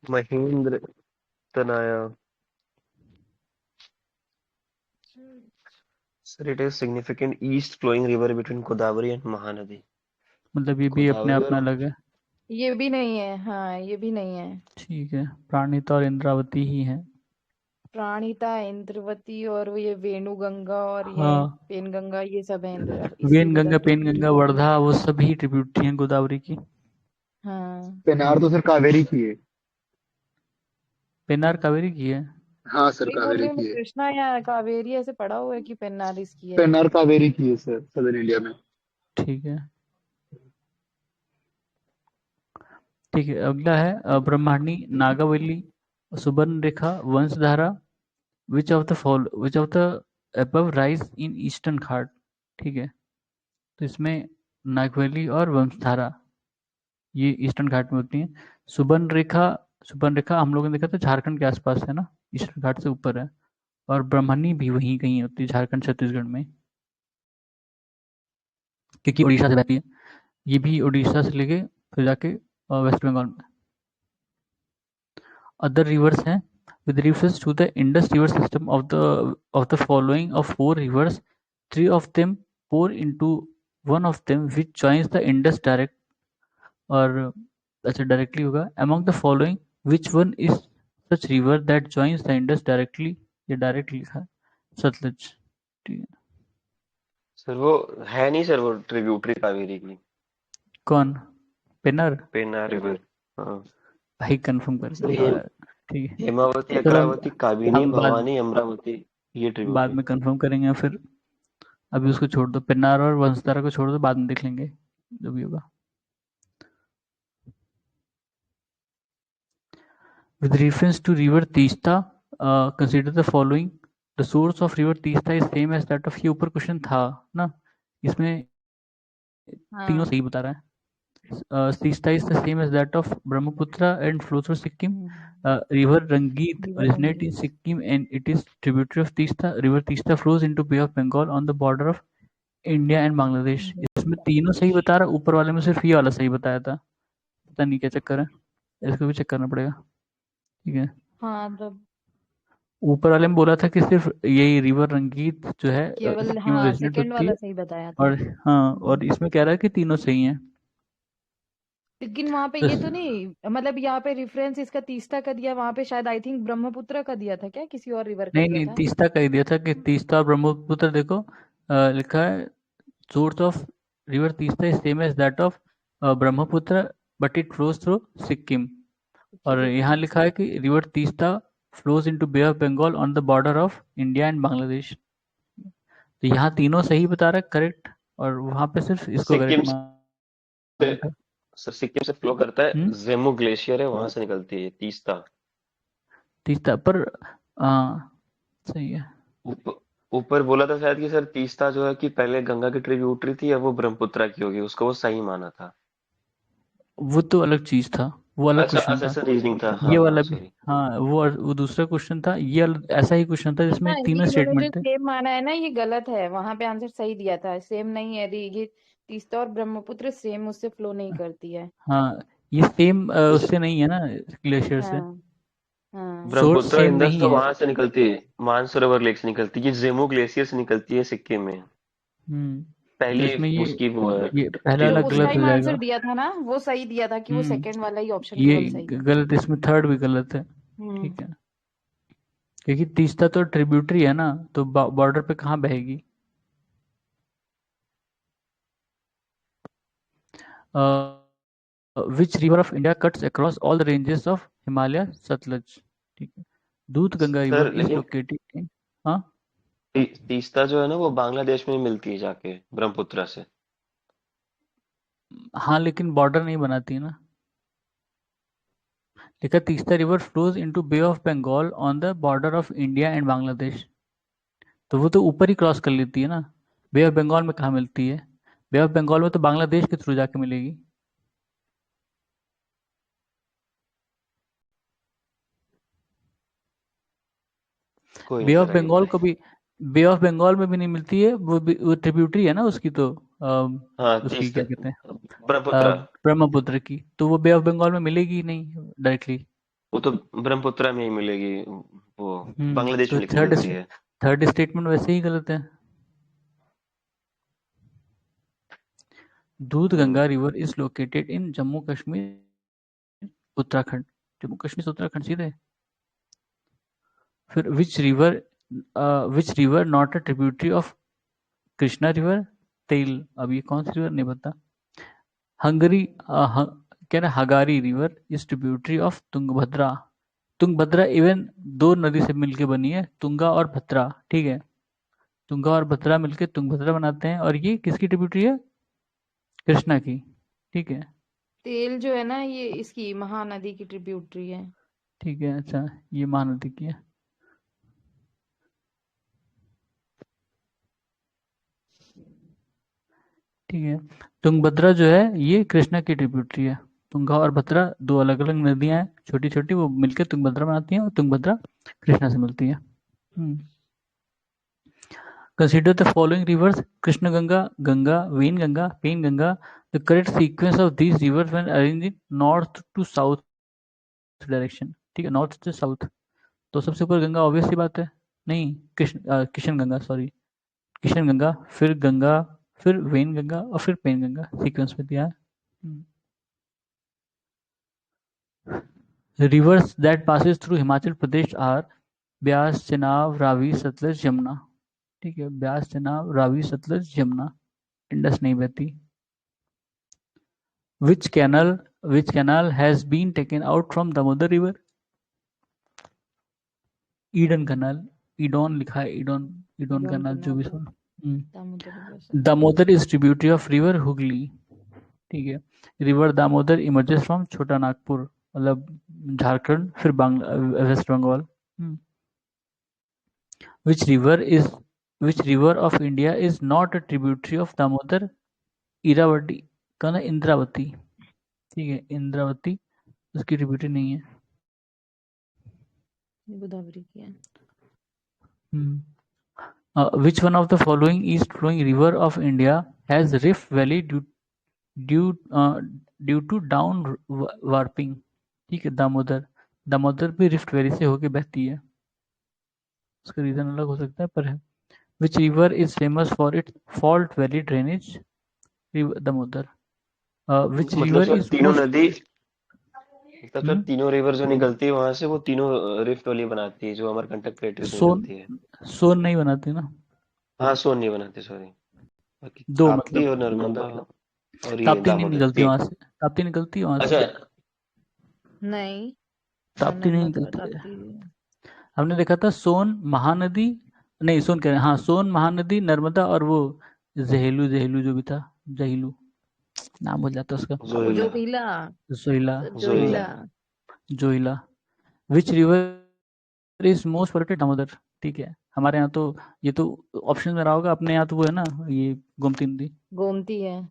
Mahendra Tanaya. Sir it is significant east flowing river between Godavari and Mahanadi. मतलब ये भी अपने गोदावरी आप और में अलग है। ये भी नहीं है, हाँ ये भी नहीं है। ठीक है, प्राणिता और इंद्रावती ही है। प्राणिता, इंद्रवती और वो ये वेणुगंगा और ये हाँ, पेनगंगा, ये सब है इसकी वेन गंगा, मतलब पेन ट्रिब्यूटरी। गंगा, वर्धा, वो सभी ट्रिब्यूटरी हैं गोदावरी की। हाँ। पेनार तो सर कावेरी की है। पेनार कावेरी की है। हाँ सर वही बोल कावेरी रही हूँ मैं, की है। कृष्णा या कावेरी ऐसे पढ़ा हुआ है कि पेन्नार इसकी है। पेनार कावेरी की है सर, सदर इंडिया में। ठीक है। ठीक है, अगला है Brahmani, Nagavali, Suvarnarekha, Vamsadhara. Which of the above rise in eastern घाट। ठीक है, तो इसमें नागवैली और वंशधारा ये ईस्टर्न घाट में होती हैं। सुवर्णरेखा हम लोगों ने देखा था झारखंड के आसपास है ना, ईस्टर्न घाट से ऊपर है। और ब्रह्मणी भी वहीं कहीं होती है, झारखंड छत्तीसगढ़ में, क्योंकि उड़ीसा से बहती है। ये भी उड़ीसा से लेके फिर जाके वेस्ट बंगाल में। अदर रिवर्स हैं with reference to the Indus river system of the following of four rivers, three of them pour into one of them which joins the Indus direct और अच्छा डायरेक्टली होगा। among the following which one is such river that joins the Indus directly? ये directly लिखा है, सतलुज। ठीक है, sir वो है नहीं सर, वो ट्रिब्यूटरी कावेरी की। कौन? पेनर? पेन्नार रिवर। हाँ। भाई कंफर्म करके सर बताओ यार। ठीक है, हेमावती, चलो अग्रावती, काबिनी, हम बाद भवानी, अमरावती, ये बाद ट्रिब्यूटरी। में कंफर्म करेंगे। फिर अभी उसको छोड़ दो, पेन्नार और वंशधारा को छोड़ दो, बाद में देख लेंगे जो भी होगा। With reference to river Teesta, consider the following. The source of river Teesta is same as that of, ये ऊपर क्वेश्चन था ना, इसमें तीनों हाँ। सही बता रहा है। Teesta is the same as that of Brahmaputra and flows through Sikkim. River Rangit river originate in रंगीत। Sikkim and it is tributary of Teesta. River Teesta flows into Bay of Bengal on the border of India and Bangladesh. इसमें तीनों सही बता रहा है, ऊपर वाले में सिर्फ ये वाला सही बताया था। पता नहीं क्या चक्कर है, इसको भी चेक करना पड़ेगा। ठीक है, हाँ तब ऊपर वाले में बोला था कि सिर्फ यही रिवर रंगीत जो है केवल, सिक्किम में हाँ ओरिजिनेट सेकंड होती वाला है। सही बताया था। और हाँ, और इसमें कह रहा है कि तीनों सही हैं। लेकिन वहां पे तो ये तो नहीं, मतलब यहाँ पे रेफरेंस इसका तीस्ता का दिया, वहां पे शायद आई थिंक ब्रह्मपुत्र का दिया था क्या, किसी और रिवर का नहीं दिया नहीं, था। तीस्ता कह दिया था कि तीस्ता और ब्रह्मपुत्र देखो, लिखा है source of river Teesta is same as that of Brahmaputra but it flows through Sikkim. ठीक और है यहाँ लिखा है कि river Teesta flows into bay of Bengal on the border of India and Bangladesh. तो यहाँ तीनों सही बता रहा है, करेक्ट, और वहां पे सिर्फ इसको सिक्किम करेक्ट से, माना था। सर सिक्किम से फ्लो करता है, हम्म, जेमू ग्लेशियर है, वहां से निकलती है तीस्ता। तीस्ता पर सही है। ऊपर ऊपर बोला था शायद कि सर तीस्ता जो है कि पहले गंगा की ट्रिब्यूटरी थी, अब वो ब्रह्मपुत्रा की होगी, उसको वो सही माना था। वो तो अलग चीज था, वो अलग अच्छा क्वेश्चन अच्छा, था। ऐसा रीजनिंग था, हाँ ये हाँ वाला भी, सॉरी। हाँ वो दूसरा क्वेश्चन था, ऐसा ही क्वेश्चन था ना, जिसमें तीनों ये इन्होंने जो स्टेटमेंट थे। सेम माना है ना ये गलत है, वहां पे आंसर सही दिया था, सेम नहीं है ये तीस्ता और ब्रह्मपुत्र सेम उससे फ्लो नहीं करती है। हाँ, ये सेम जैसे उससे नहीं है ना, ग्लेशियर से। हाँ। हाँ। सोर्स ब्रह्मपुत्र सेम इंदस नहीं तो है। वहां से निकलती है, मानसरोवर लेक से निकलती है, ये जेमू ग्लेशियर से निकलती है सिक्किम में। हम्म, तो पहली इसमें उसकी वो है ये पहला तो वाला वो उस गलत हो टाइम ट्रिब्यूटरी। आंसर जाएगा। दिया था ना, वो सही दिया था कि वो हम्म, सेकंड वाला ही ऑप्शन ये केवल सही है। गलत, इसमें थर्ड भी गलत है। हम्म। ठीक है, क्योंकि तीस्ता तो ट्रिब्यूटरी है ना, तो बॉर्डर पे कहाँ बहेगी। which river of India cuts across all the ranges of Himalaya, Satluj? ठीक है. दूध गंगा river सर is लेकिन located in, हाँ तीस्ता जो है ना वो बांग्लादेश में ही मिलती है जाके ब्रह्मपुत्र से। हाँ लेकिन बॉर्डर नहीं बनाती है ना. लिखा Teesta river flows into bay of Bengal on the border of India and Bangladesh. तो वो तो ऊपर ही क्रॉस कर लेती है ना. बे ऑफ बंगाल में कहाँ मिलती है? बे ऑफ बंगाल में तो बांग्लादेश के थ्रू जाके मिलेगी. कोई बे नहीं ऑफ सर, आगे बंगाल को बताइए। भी, बे ऑफ बंगाल में भी नहीं मिलती है. वो ट्रिब्यूटरी है ना उसकी, तो हाँ उसकी तीस्ता क्या कहते हैं, ब्रह्मपुत्र। ब्रह्मपुत्र की. तो वो बे ऑफ बंगाल में मिलेगी ही नहीं डायरेक्टली. वो तो ब्रह्मपुत्र में ही मिलेगी, वो बांग्लादेश तो में लेकिन मिलती है। थर्ड स्टेटमेंट वैसे ही गलत है. दूध Ganga river is located in Jammu Kashmir, Uttarakhand. Jammu Kashmir से उत्तराखंड सीधे. फिर which river not a tributary of Krishna river, तेल. अब ये कौन सी रिवर नहीं पता. हंगरी क्या ना, Hagari river is tributary of Tungabhadra. Tungabhadra even दो नदी से मिलके बनी है, तुंगा और भद्रा. ठीक है, तुंगा और भद्रा मिलके तुंगभद्रा बनाते हैं, और ये किसकी ट्रिब्यूटरी है? कृष्णा की. ठीक है. तेल जो है ना ये इसकी महानदी की ट्रिब्यूटरी है। ठीक है, अच्छा ये महानदी की है. ठीक है. तुंगभद्रा जो है ये कृष्णा की ट्रिब्यूटरी है. तुंगा और भद्रा दो अलग अलग नदियां हैं, छोटी छोटी, वो मिलकर तुंगभद्रा बनाती हैं, और तुंगभद्रा कृष्णा से मिलती है. Consider the following rivers: Krishna Ganga, Ganga, Wainganga, Penganga. The correct sequence of these rivers when arrange in north to south direction. ठीक है, नॉर्थ से साउथ. तो सबसे ऊपर गंगा, ऑब्वियस सी बात है. नहीं, किशन गंगा, सॉरी, किशन गंगा, फिर वेन गंगा, और फिर पेन गंगा सीक्वेंस में दिया है. Rivers that passes through Himachal Pradesh are Beas, Chenab, Ravi, Sutlej, Yamuna. ठीक है, ब्यास, चेनाब, रावी, सतलज, यमुना. इंडस नहीं बहती. Which canal has been taken out from Damodar river? Eden canal. Eden लिखा है, ईडोन canal जो भी सुन. Damodar is tributary of river Hooghly. ठीक है. रिवर दामोदर इमर्जेस फ्रॉम छोटा नागपुर, मतलब झारखंड, फिर West Bengal. Which river of India is not a tributary of Damodar? Iravati का ना, इंद्रावती. ठीक है, इंद्रावती उसकी ट्रिब्यूटरी नहीं है. गोदावरी की है. Which one of the following east flowing river of India has Rift Valley due to down warping? ठीक है, दामोदर भी रिफ्ट वैली से होके बहती है. उसका रीजन अलग हो सकता है, पर है. Which river is famous for its fault valley drainage? Damodar. Which मतलब river सर is तीनों most नदी, मतलब सर तीनों रिवर जो निकलती है वहां से, वो तीनों रिफ्ट वैली बनाती है जो अमरकंटक प्लेटू से सोन निकलती है। सोन नहीं बनाती ना. हाँ सोन नहीं बनाती, सॉरी। बाकी दो ताप्ती मतलब, और नर्मदा और ये ताप्ती नहीं दामोदर निकलती तीन। वहां से. ताप्ती निकलती है वहां अच्छा, से. नहीं, ताप्ती नहीं नर्मदा निकलती है. ताप्ती. हमने देखा था सोन महानदी, नहीं सोन कह रहे हैं, हाँ सोन महानदी, नर्मदा, और वो जहेलू जो भी था, जहीलू, नाम भूल जाता उसका. Joila. Johila. Joila. Johila. Joila. Which river is most polluted? Damodar. ठीक है, हमारे यहाँ तो ये तो ऑप्शन में रहा होगा, अपने यहाँ तो वो है ना, ये गोमती नदी. गोमती है.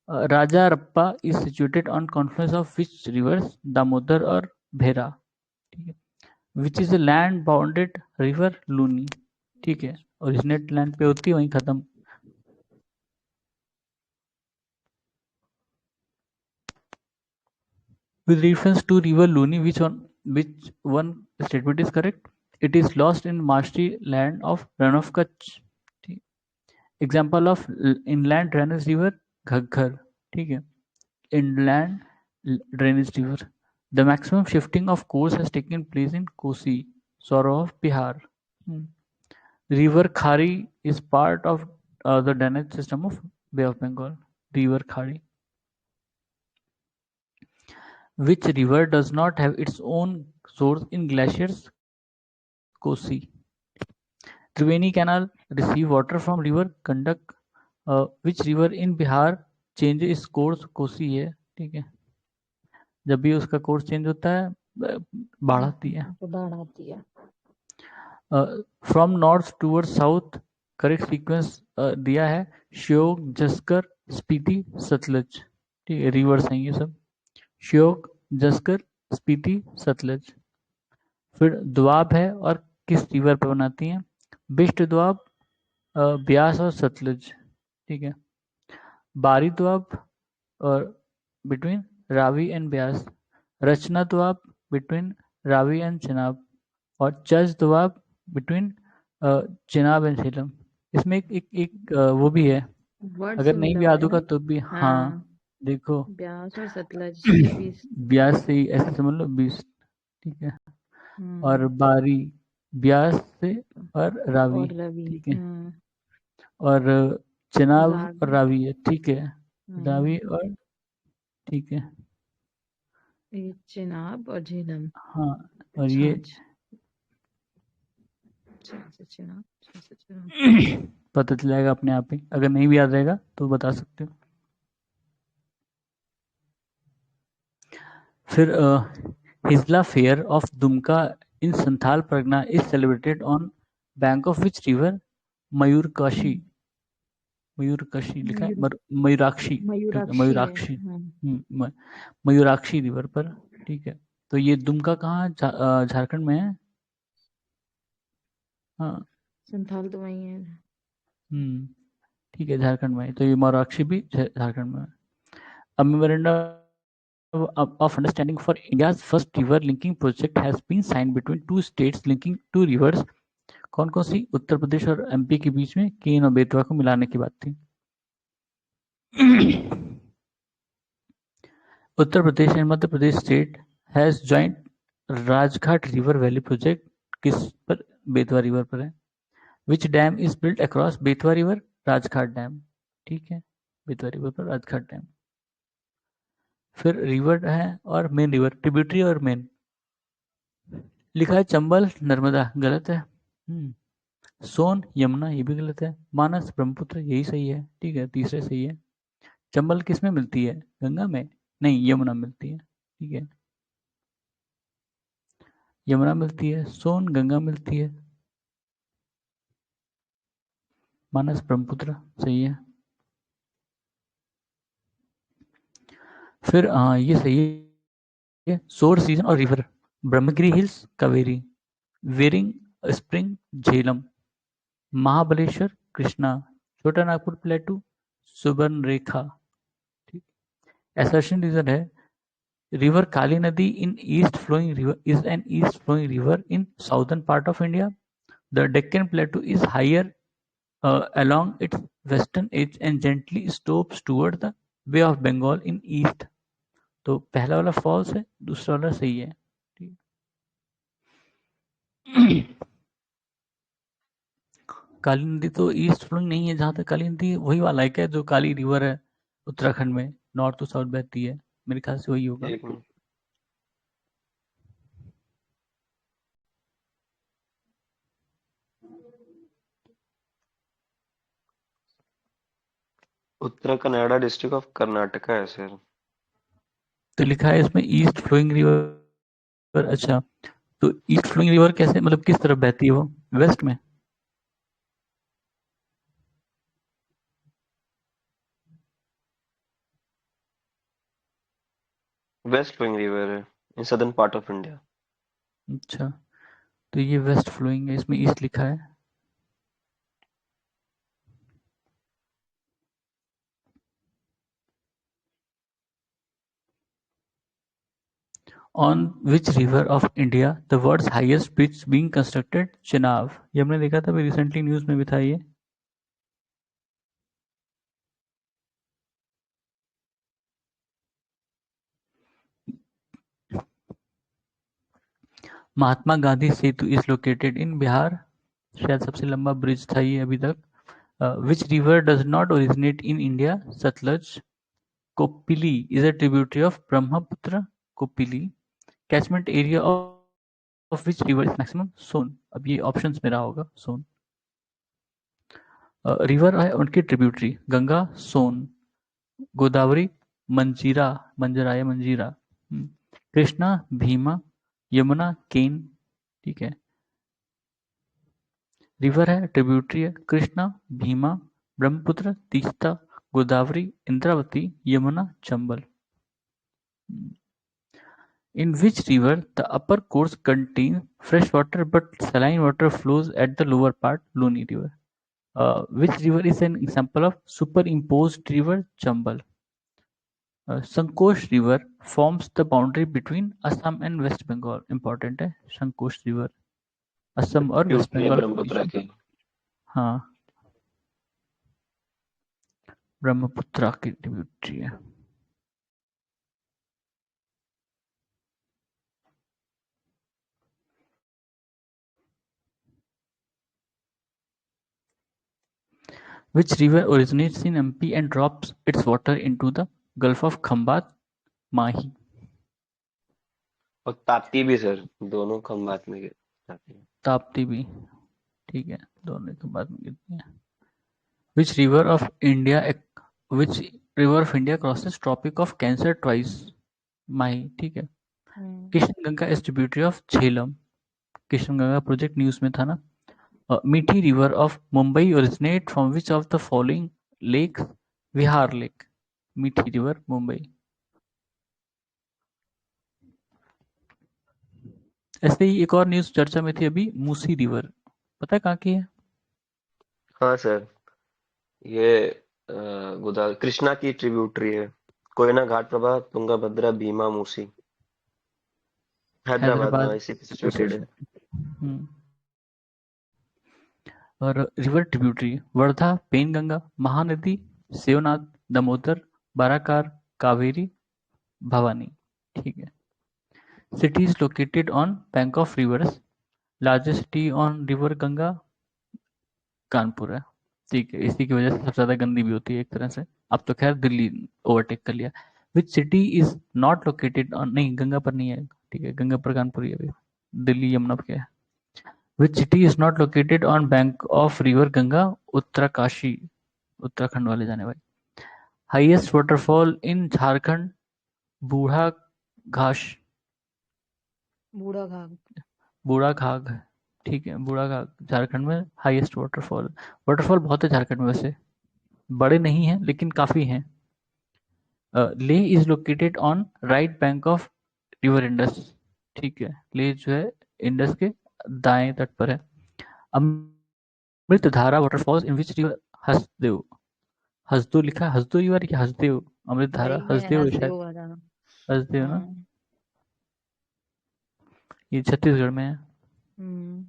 Raja Rappa is situated on confluence of which rivers? Damodar और भेरा. ठीक है. Which is a land bounded river? Luni. ठीक है, ओरिजिनेट लैंड पे होती है, वहीं खत्म. With reference to river Luni, which one statement is correct? It is lost in marshy land of Run of Kutch. Example of inland drainage river Ghaggar. ठीक है, inland drainage river. The maximum shifting of course has taken place in Kosi, Sorrow of Bihar. River Khari is part of the drainage system of Bay of Bengal. River Khari. Which river does not have its own source in glaciers? Kosi. Triveni Canal receive water from river Gandak. Which river in Bihar changes its course? Kosi है, ठीक है। जब भी उसका course change होता है बाढ़ आती है। तो बाढ़ आती है। From north toward south correct sequence दिया है श्योक, जस्कर, स्पीति, सतलज, ठीक है, रिवर्स हैं ये सब। श्योक, जस्कर, स्पीति, सतलज। फिर द्वाब है और किस रिवर पे बनाती हैं? बिष्ट द्वाब, ब्यास और सतलज, ठीक है। बारी द्वाब और between Ravi and Beas. Rachna Doab between Ravi and Chenab. और चज द्वाब बिटवीन चिनाब एंड झेलम। इसमें एक वो भी है, वर्ड अगर से नहीं मिला भी हुआ याद है होगा ना। तो भी। हाँ देखो, ब्यास और सतलज के बीच। ब्यास से ही ऐसे समझ लो 20, ठीक है। और बारी ब्यास से और रावी, और रवि। ठीक है। और चिनाब और रावी है, ठीक है। रावी और, ठीक है। ये चिनाब और झेलम। हाँ और ये चिनाब। पता चल जाएगा अपने आप ही, अगर नहीं भी याद रहेगा तो बता सकते हो। फिर Hijla fair of Dumka in Santhal Pargana is celebrated on bank of which river? Mayurakshi, Mayurakshi लिखा है, मयूराक्षी, मयूराक्षी, मयूराक्षी रिवर पर, ठीक है। तो ये दुमका कहाँ, झारखंड में है। हाँ संथाल तो वही है। ठीक है, झारखंड में। तो ये मयूराक्षी भी झारखंड में है। A memorandum of understanding for India's first river linking project has been signed between two states linking two rivers. कौन कौन सी? उत्तर प्रदेश और एमपी के बीच में केन और बेतवा को मिलाने की बात थी। Uttar Pradesh and Madhya Pradesh state has joint Rajghat river valley project. किस पर? बेतवा रिवर पर है। Which dam is built across Betwa river? Rajghat dam, ठीक है। बेतवा रिवर पर राजघाट डैम। फिर रिवर है और मेन रिवर, ट्रिब्यूटरी और मेन। लिखा है चंबल नर्मदा, गलत है। सोन यमुना, ये भी गलत है। मानस ब्रह्मपुत्र, यही सही है, ठीक है, तीसरे सही है। चंबल किस में मिलती है? गंगा में? नहीं, यमुना मिलती है, ठीक है, यमुना मिलती है। सोन गंगा मिलती है। मानस ब्रह्मपुत्र सही है। फिर ये सही है। सोर्स सीजन और river, Brahmagiri hills Kaveri, Verinag spring Jhelum, Mahabaleshwar Krishna, Chota Nagpur plateau Subarnarekha, ठीक। असर्शन रीजन है रिवर काली नदी in east flowing river is an east flowing river in southern part of India. The Deccan plateau is higher along its western edge and gently slopes toward the Bay of Bengal in east. तो पहला वाला false है, दूसरा वाला सही है, ठीक। काली नदी तो ईस्ट फ्लोइंग नहीं है, जहां तक काली नदी वही वाला है क्या जो काली रिवर है उत्तराखंड में नॉर्थ टू साउथ बहती है, मेरे ख्याल से वही होगा। उत्तरा कन्नाडा डिस्ट्रिक्ट ऑफ कर्नाटका है सर। तो लिखा है इसमें ईस्ट फ्लोइंग रिवर। अच्छा, तो ईस्ट फ्लोइंग रिवर कैसे, मतलब किस तरफ बहती है वो? वेस्ट में? वेस्ट फ्लोइंग रिवर है in southern part of India. अच्छा, तो ये वेस्ट फ्लोइंग है, इसमें ईस्ट लिखा है। On which river of India the world's highest bridge being constructed? Chenab, ये हमने देखा था, रिसेंटली न्यूज में भी था ये। Mahatma Gandhi Setu is located in Bihar, शायद सबसे लंबा ब्रिज था ये अभी तक। Which river does not originate in India? Sutlej. Kopili is a tributary of Brahmaputra. Kopili, catchment area of which river is maximum, Son. अब ये ऑप्शंस में रहा होगा सोन। रिवर है उनकी ट्रिब्यूटरी, गंगा सोन, गोदावरी मंजीरा, मंजरा या मंजीरा, कृष्णा भीमा, यमुना केन, ठीक है। रिवर है, ट्रिब्यूटरी है, Krishna Bhima, Brahmaputra, Teesta, Godavari, Indravati, Yamuna, Chambal. In which river the upper course contains fresh water but saline water flows at the lower part, Luni River. Which river is an example of superimposed river, Chambal? Sankosh River forms the boundary between Assam and West Bengal. Important है Sankosh River, Assam और waste tributary है बंगाल के बीच ब्रह्मपुत्र में। की। हाँ, ब्रह्मपुत्र की tributary है। Which river originates in MP and drops its water into the Gulf of Khambat, Mahi? और ताप्ती भी सर, दोनों खंबात में जाती है। ताप्ती भी, ठीक है, दोनों के बाद में गिरती है। Which river of India crosses Tropic of Cancer twice? Mahi, ठीक है। Krishna Ganga is tributary of Jhelum. Krishna Ganga project news में था ना। मीठी river of Mumbai originate from which of the following lakes? Vihar lake, मीठी रिवर मुंबई। ऐसे ही एक और न्यूज चर्चा में थी अभी, मूसी रिवर, पता है कहाँ की है? हाँ सर, ये कृष्णा की ट्रिब्यूटरी है, कोयना घाट प्रभा, तुंगभद्रा, भीमा, मूसी, हैदराबाद में इसी पे सिचुएटेड है। और रिवर ट्रिब्यूटरी वर्धा, पेनगंगा, महानदी, शिवनाथ, दामोदर, बाराकार, कावेरी, भवानी, ठीक है। Cities located on bank of rivers, largest city on river Ganga Kanpur है, ठीक है। इसी की वजह से सबसे ज्यादा गंदी भी होती है एक तरह से। अब तो खैर दिल्ली ओवरटेक कर लिया। Which city is not located on, नहीं गंगा पर नहीं है, ठीक है, गंगा पर कानपुर ही है अभी, दिल्ली यमुना पे है। Which city is not located on bank of river Ganga? Uttarkashi, Uttarakhand वाले जाने भाई। Highest waterfall in झारखंड, बूढ़ा घास, बूढ़ा घाघ, बूढ़ा घाघ, ठीक है, बूढ़ा घाघ झारखंड में हाईएस्ट वाटरफॉल। वाटरफॉल बहुत है झारखंड में वैसे, बड़े नहीं हैं लेकिन काफी हैं। Leh is located on right bank of river Indus, ठीक है, लेह जो है इंडस के दाएं तट पर है। Amritdhara waterfalls in which river? Hasdeo, Hasdo लिखा, हसदो रिवर या हसदेव? अमृतधारा सही में हसदेव है शायद, हसदेव वाला। हसदेव ना, हाँ। ये छत्तीसगढ़ में है। हम्म।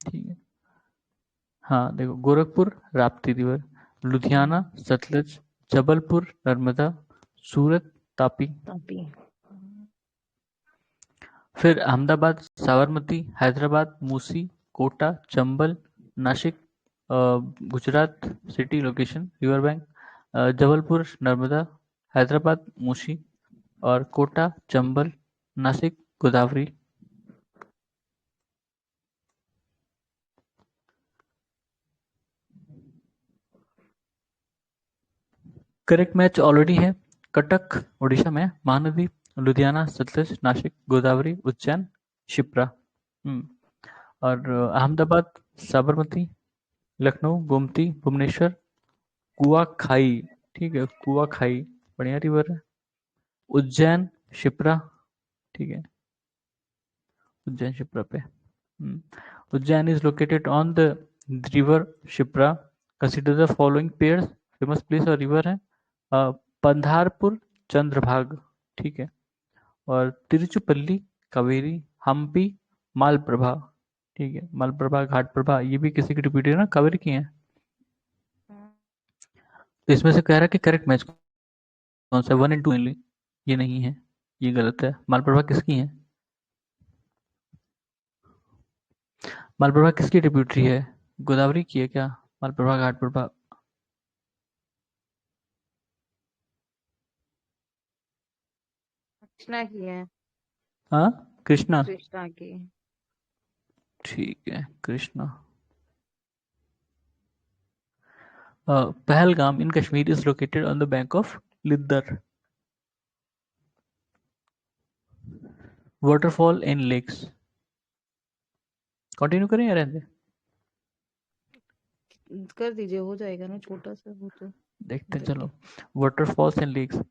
ठीक है, हाँ देखो, गोरखपुर राप्ती रिवर, लुधियाना सतलज, जबलपुर नर्मदा, सूरत तापी। तापी। फिर Ahmedabad Sabarmati, Hyderabad Musi, Kota Chambal, Nashik Gujarat city location river bank, Jabalpur Narmada, Hyderabad Musi और Kota Chambal, Nashik Godavari. Correct match already है। कटक उड़ीसा में, महानदी लुधियाना सतलज नासिक गोदावरी उज्जैन शिप्रा। और अहमदाबाद साबरमती, लखनऊ गोमती भुवनेश्वर कुआखाई, ठीक है, कुआखाई बढ़िया रिवर है। उज्जैन शिप्रा, ठीक है, उज्जैन शिप्रा पे। Ujjain is located on the river Shipra. Consider the following pairs, famous place और रिवर है, पंधारपुर चंद्रभाग, ठीक है, और तिरुचुपल्ली कावेरी, हम्पी मालप्रभा, ठीक है, मालप्रभा घाट प्रभा, ये भी किसी की ट्रिब्यूटरी है ना, कावेरी की है। तो इसमें से कह रहा है कि करेक्ट मैच कौन सा, 1 and 2 ओनली, ये नहीं है, ये गलत है। मालप्रभा किसकी है? मालप्रभा किसकी ट्रिब्यूटरी है? गोदावरी की है क्या मालप्रभा घाट प्रभा? कृष्णा की है। हाँ, कृष्णा। कृष्णा की। ठीक है, Krishna. Pahalgam in Kashmir is located on the bank of Lidar. Waterfall and lakes. Continue करें या रहने दें? कर दीजिए, हो जाएगा ना छोटा सा वो तो। देखते हैं, करके। चलो। Waterfalls and lakes.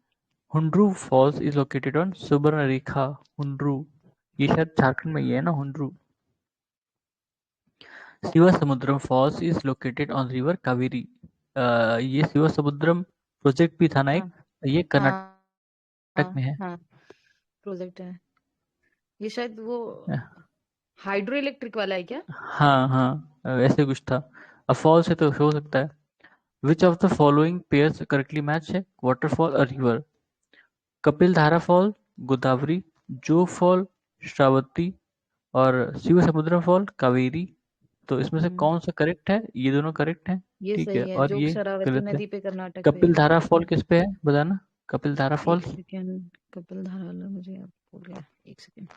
Hundru falls is located on Subarnarekha. Hundru, ये शायद झारखंड में ही है ना, Hundru. Shivasamudram falls is located on river Kaveri. ये शिवसमुद्रम प्रोजेक्ट भी था ना एक, हाँ ये कर्नाटक हाँ में है। हाँ, प्रोजेक्ट है ये शायद वो हाइड्रो इलेक्ट्रिक वाला है क्या? हाँ हाँ, ऐसे कुछ था। अब फॉल्स है तो हो सकता है। Which of the following pairs correctly match है वाटरफॉल और रिवर? कपिल धारा फॉल, गोदावरी, जोग फॉल, श्रावती और शिव समुद्र फॉल कावेरी। तो इसमें से कौन सा करेक्ट है? ये दोनों करेक्ट हैं, ये ठीक है, सही है, और जोग ये शरावती गलत है। नदी पे कर्नाटक पे कपिल है। धारा फॉल किस पे है बताना? कपिल धारा एक फॉल सेकेंड, कपिल धारा वाला मुझे याद भूल गया, एक सेकेंड।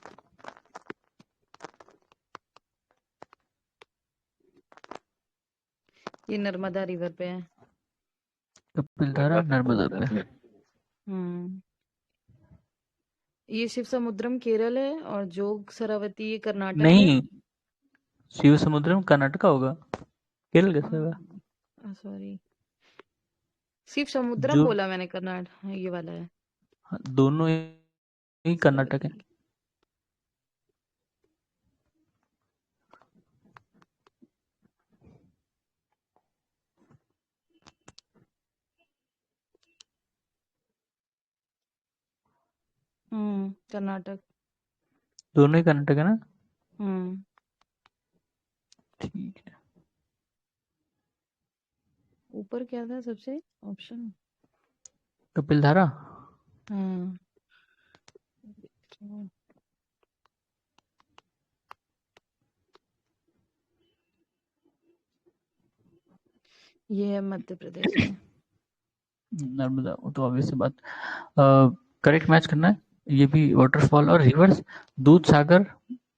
ये नर्मदा रिवर पे है। कपिल धारा नर्मदा पे। हम्म ये शिव समुद्रम केरल है और जोग शरावती ये कर्नाटक है। नहीं, शिव समुद्रम कर्नाटका होगा, केरल कैसे होगा? सॉरी, शिव समुद्रम जो बोला मैंने, कर्नाटक हाँ, ये वाला है। दोनों ही कर्नाटक है। शरावती। कर्नाटक। दोनों ही कर्नाटक है ना? हम्म ठीक है। ऊपर क्या था सबसे ऑप्शन? कपिल धारा। हाँ ये है मध्य प्रदेश में। नर्मदा, वो तो ऑब्वियस सी बात। करेक्ट मैच करना है। ये भी वाटरफॉल और रिवर्स। दूध सागर,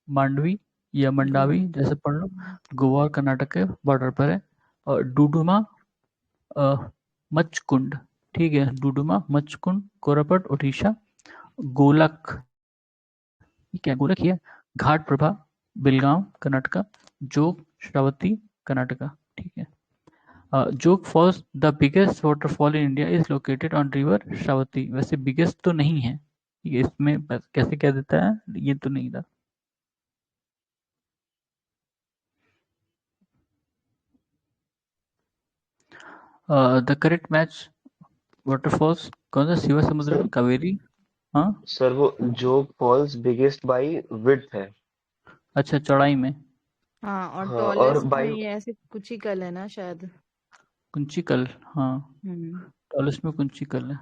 मांडवी या मंडावी जैसे पढ़ लो, गोवा और कर्नाटक के बॉर्डर पर है। और डुडुमा, मचकुंड, ठीक है, डुडुमा, मचकुंड, कोरापट उड़ीसा, गोलक, ठीक है, गोलक ही है, घाट प्रभा, बेलगाम कर्नाटका, जोग श्रावती कर्नाटका, ठीक है। Jog falls the biggest waterfall in India is located on river Sharavati. वैसे बिगेस्ट तो नहीं है, ठीक है, इसमें कैसे कह देता है, ये तो नहीं था। द करेक्ट मैच वाटरफॉल्स कौन सा? शिव समुद्र, सर कावेरी। हाँ, सर वो जोग फॉल्स बिगेस्ट बाई विड्थ है। अच्छा, चौड़ाई में। हाँ, और हाँ और टॉलेस्ट में बाई ये ऐसे कुछ ही कल है ना शायद। कुंचिकल, हाँ, हम्म टॉलेस्ट में कुंचिकल है।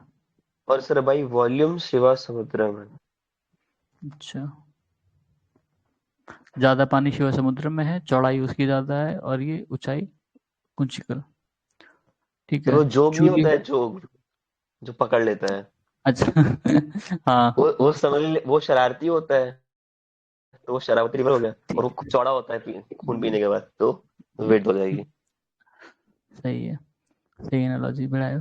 और सर बाई वॉल्यूम शिवा समुद्रम है। अच्छा, ज्यादा पानी शिव समुद्र में है, चौड़ाई उसकी ज्यादा है, और ये ऊंचाई कुंचिकल, ठीक सर है। वो जोग नहीं चूली, होता है, जोग जो पकड़ लेता है, अच्छा हाँ, वो समझ ले, वो शरारती होता है, तो वो शरारती रिवर हो गया। और वो खूब चौड़ा होता है खून पीने के बाद, तो वेट हो जाएगी। सही है, सही एनालॉजी बढ़ायो।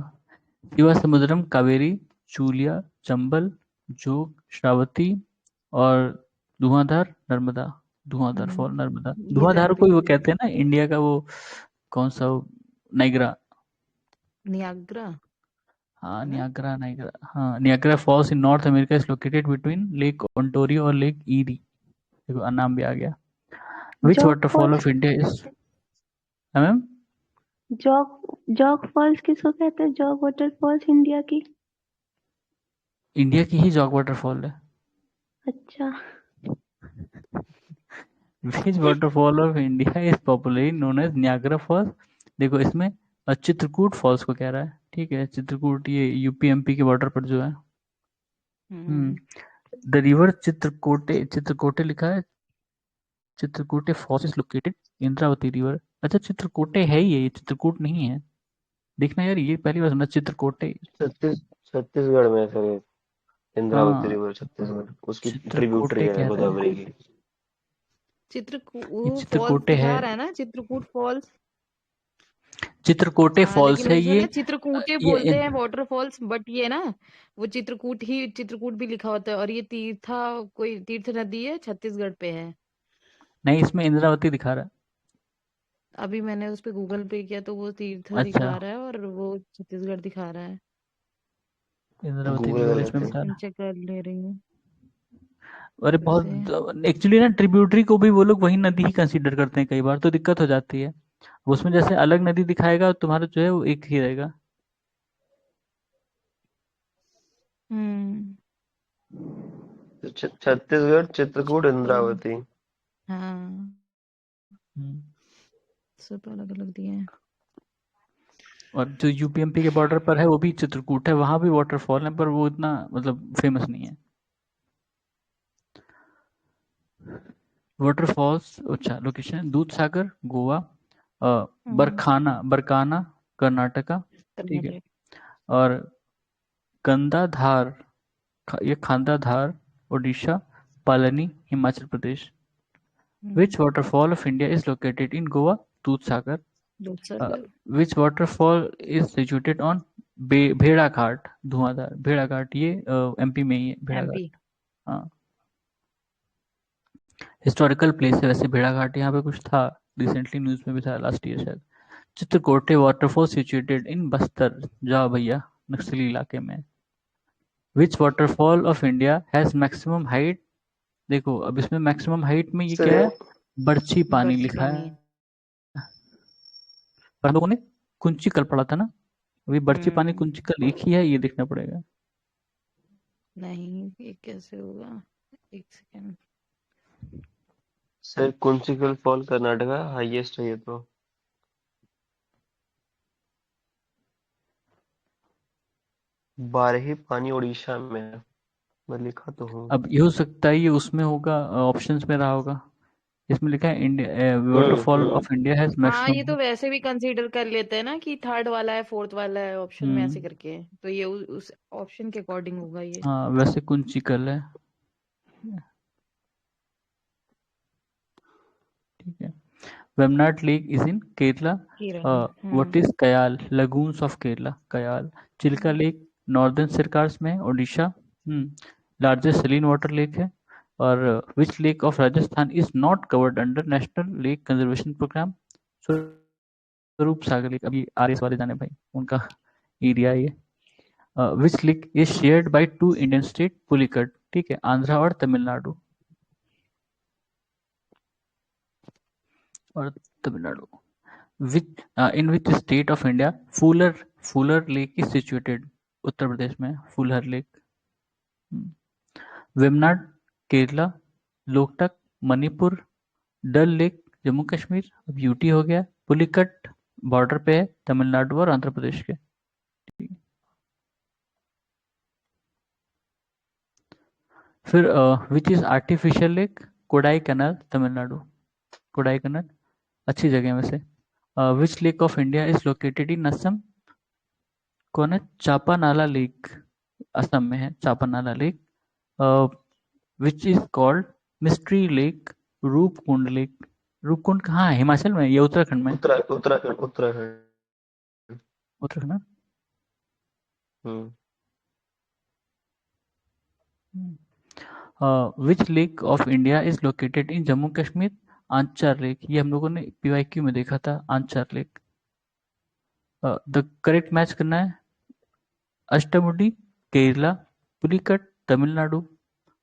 शिवा समुद्रम, कावेरी, चूलिया, चंबल, जोग, श्रावती और धुआंधार नर्मदा। धुआंधार फॉल नर्मदा, ये धुआंधार को जनवरी ही वो में कहते हैं ना, इंडिया का वो कौन सा नाइग्रा। नियाग्रा। हाँ, है ना? नियाग्रा, नाइग्रा, हाँ, Niagara falls in North America is located between lake Ontario और लेक ईरी। देखो नाम भी आ गया। Which Jog waterfall falls of India is, ma'am? Jog Jog falls किसको कहते हैं? जॉग वाटरफॉल्स इंडिया की। इंडिया की ही जॉग वाटरफॉल है। अच्छा। Which waterfall of India is popularly known as Niagara falls? देखो इसमें चित्रकूट फॉल्स को कह रहा है, ठीक है, चित्रकूट ये यूपी एमपी के बॉर्डर पर जो है। द रिवर चित्रकोटे, चित्रकोटे लिखा है, Chitrakote falls is located Indravati river. अच्छा, चित्रकूटे है ही है, ये चित्रकूट नहीं है। देखना यार, ये पहली बार सुना चित्रकोटे। छत्तीसगढ़ में है सर ये। इंद्रावती हाँ रिवर छत्तीसगढ़, उसकी ट्रिब्यूटरी चित्रकूटे है कह रहे हैं, गोदावरी की। ये वो फॉल्स चित्रकूटे है, दिखा रहा है ना, चित्रकूट फॉल्स। चित्रकूटे हाँ, फॉल्स लेकिन है मैंने सुना ये। है चित्रकूटे ये बोलते हैं वाटरफॉल्स, बट ये ना वो चित्रकूट भी लिखा होता है, और ये कोई तीर्थ नदी है, छत्तीसगढ़ पे है। नहीं, इसमें इंद्रावती दिखा रहा अभी मैंने उस पे गूगल पे किया तो वो तीर्थ है। अच्छा, दिखा रहा है, और वो छत्तीसगढ़ दिखा रहा है। इंद्रावती गूगल रिवर गलत इसमें है। बता सेकंड रहा चेक कर ले रही हूँ है। अरे वैसे। बहुत एक्चुअली ना, ट्रिब्यूटरी को भी वो लोग वही नदी ही कंसीडर करते हैं, कई बार तो दिक्कत हो जाती है। उसमें जैसे अलग नदी दिखाएगा, तुम्हारा जो है वो एक ही रहेगा। हम्म। तो छत्तीसगढ़, चित्रकूट, तो इंद्रावती। हाँ, हम्म। सब अलग अलग दिए हैं। और जो यूपीएमपी के बॉर्डर पर है वो भी चित्रकूट है, वहां भी वाटरफॉल है, पर वो इतना मतलब फेमस नहीं है। वाटरफॉल्स, अच्छा लोकेशन दूध सागर गोवा, हम्म। बरकाना कर्नाटका, ठीक है। कर्नाटक। और कंदाधार, ये खांदाधार ओडिशा, पालनी Himachal Pradesh. Which waterfall of India is located in Goa? Dudhsagar. Uh, Dudhsagar. which waterfall is situated on भेड़ा घाट, धुआंधार भेड़ा घाट, ये एमपी में ही है भेड़ा घाट। एमपी। हाँ, हिस्टोरिकल प्लेस है वैसे भेड़ा घाट, यहाँ पे कुछ था, रिसेंटली न्यूज में भी था, लास्ट ईयर शायद। Chitrakote waterfall situated in Bastar, जाओ भैया, नक्सली इलाके में। Which waterfall of India has maximum height, देखो अब इसमें मैक्सिमम हाइट में ये क्या सर है, बर्छी पानी बर्ची लिखा पानी है। है। पर हम लोगों ने कुंचिकल पढ़ा था ना, अभी बर्ची पानी हम्म। कुंचिकल एक ही है, ये देखना पड़ेगा। नहीं, ये कैसे होगा? एक second. Sir Kunchikal fall Karnataka highest है ये तो। बारही पानी उड़ीसा में है। मैं लिखा तो हूँ। अब ये हो सकता है ये उसमें होगा, ऑप्शंस में रहा होगा। इसमें लिखा है India waterfall hmm. Of India has हाँ, ये मैक्सिमम। तो वैसे भी कंसीडर कर लेते हैं ना कि थर्ड वाला है, फोर्थ वाला है ऑप्शन में, ऐसे हम्म, करके। तो ये उस ऑप्शन के अकॉर्डिंग होगा ये। हाँ वैसे कुंचिकल है, ठीक है। Vembanad lake is in Kerala. Kerala. What is Kayal, lagoons of Kerala, Kayal. Chilka lake northern Circars में, Odisha. Largest saline water lake है। और which lake of Rajasthan is not covered under national lake conservation programme? Swaroop Sagar lake, अभी आर एस वाले जाने भाई, उनका एरिया ये। Which lake is shared by two Indian state, Pulicat, ठीक है, आंध्रा और तमिलनाडु, और तमिलनाडु। विच इन which state of India Phulhar Phulhar lake is situated? Uttar Pradesh में फूलर लेक। वेमनाड केरला, लोकटक मणिपुर, डल लेक जम्मू कश्मीर, अब यूटी हो गया, पुलिकट बॉर्डर पे है तमिलनाडु और आंध्र प्रदेश के। फिर which is artificial lake, Kodaikanal Tamil Nadu, Kodaikanal अच्छी जगह है वैसे। Which lake of India is located in Assam? कौन है, चापानाला लेक, असम में है Chapanala lake. Which is called mystery lake, Roopkund lake, Roopkund कहाँ है, हिमाचल में या उत्तराखंड में? उत्तराखंड उत्तराखंड। उत्तराखंड में? हम्म। Which lake of India is located in Jammu Kashmir? Anchar lake, ये हम लोगों ने पीवाईक्यू में देखा था, Anchar lake. The correct match करना है, अष्टमुडी केरला, पुलिकट तमिलनाडु,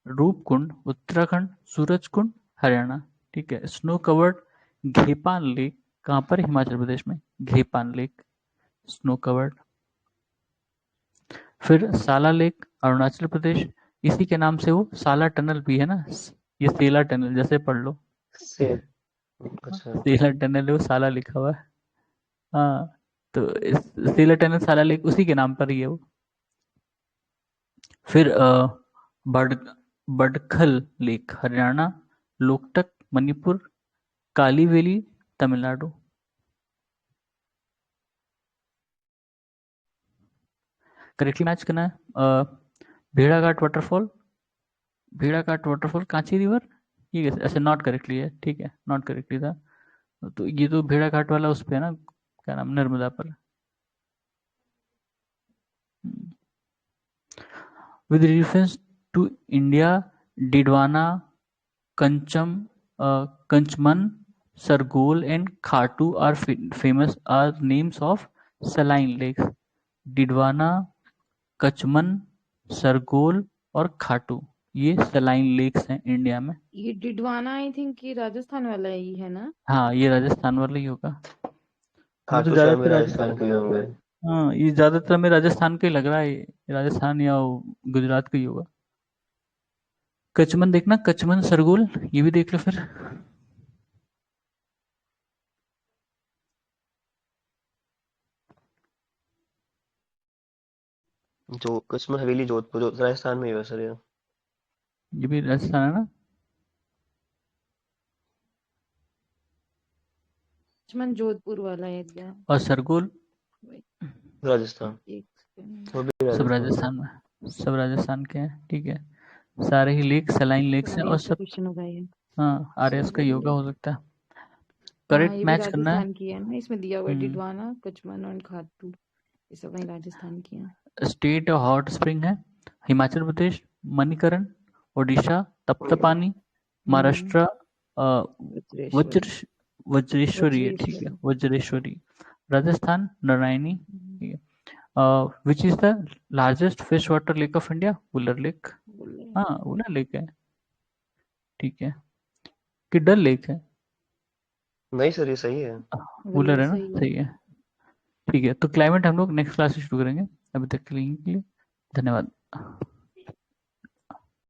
रूपकुंड उत्तराखंड, सूरजकुंड हरियाणा, ठीक है। स्नो कवर्ड घेपान लेक कहाँ पर, हिमाचल प्रदेश में, घेपान लेक स्नो कवर्ड। फिर साला लेक अरुणाचल प्रदेश, इसी के नाम से वो साला टनल भी है ना, ये सेला टनल जैसे पढ़ लो। से हाँ, अच्छा। सेला टनल है, वो साला लिखा हुआ है। हाँ, तो सेला टनल साला लेक उसी के नाम पर ही है वो। फिर बड़ Badkhal lake Haryana, Loktak Manipur, Kaliveli Tamil Nadu. Correctly match करना है, भेड़ाघाट वाटरफॉल, भेड़ाघाट वाटरफॉल कांची रिवर, ये कैसे, अच्छा नॉट करेक्टली है, ठीक है, नॉट करेक्टली था। तो ये तो भेड़ाघाट वाला उस पे है ना, क्या नाम, नर्मदा पर। With reference to India, Didwana, Kanchman, Sargol and Khatu are famous are names of saline lakes. Didwana, कचमन, सरगोल और खाटू, ये सलाइन लेक्स हैं इंडिया में। ये डिडवाना आई थिंक ये राजस्थान वाला ही है ना। हाँ, ये राजस्थान वाला ही होगा। मुझे तो खाटू श्याम भी ज्यादातर राजस्थान के ही होंगे। हाँ, ये ज्यादातर हमें राजस्थान का ही लग रहा है, ये राजस्थान या गुजरात का ही होगा। कचमन देखना, कचमन सरगोल, ये भी देख लो फिर। जो कश्मीर हवेली जोधपुर राजस्थान में ही है सर ये। ये भी राजस्थान है ना। लक्ष्मण जोधपुर वाला एरिया। और सरगोल राजस्थान, एक वो भी सब राजस्थान। राजस्थान में, सब राजस्थान के हैं, ठीक है। सारे ही लेक सलाइन लेक्स हैं और सब, क्वेश्चन होगा ये। हाँ आरएस का योगा हो सकता है। हाँ, करेक्ट ये भी मैच करना है। राजस्थान की है ना, इसमें दिया हुआ है हम्म। डिडवाना, कचमन और खाटू, ये सब वही राजस्थान की है। स्टेट हॉट स्प्रिंग है, हिमाचल प्रदेश, मणिकरण, ओडिशा तप्तपानी, महाराष्ट्र वज्र वज्रेश्वरी है, ठीक है, वज्रेश्वरी, राजस्थान नारायणी, ठीक है। Which is the largest fresh water lake of India, Wular lake. हाँ, वुलर लेक है, ठीक है। कि डल लेक है, नहीं सर ये सही है। वुलर है ना, सही है, ठीक है। तो क्लाइमेट हम लोग नेक्स्ट क्लास से शुरू करेंगे, अभी तक के लिए धन्यवाद।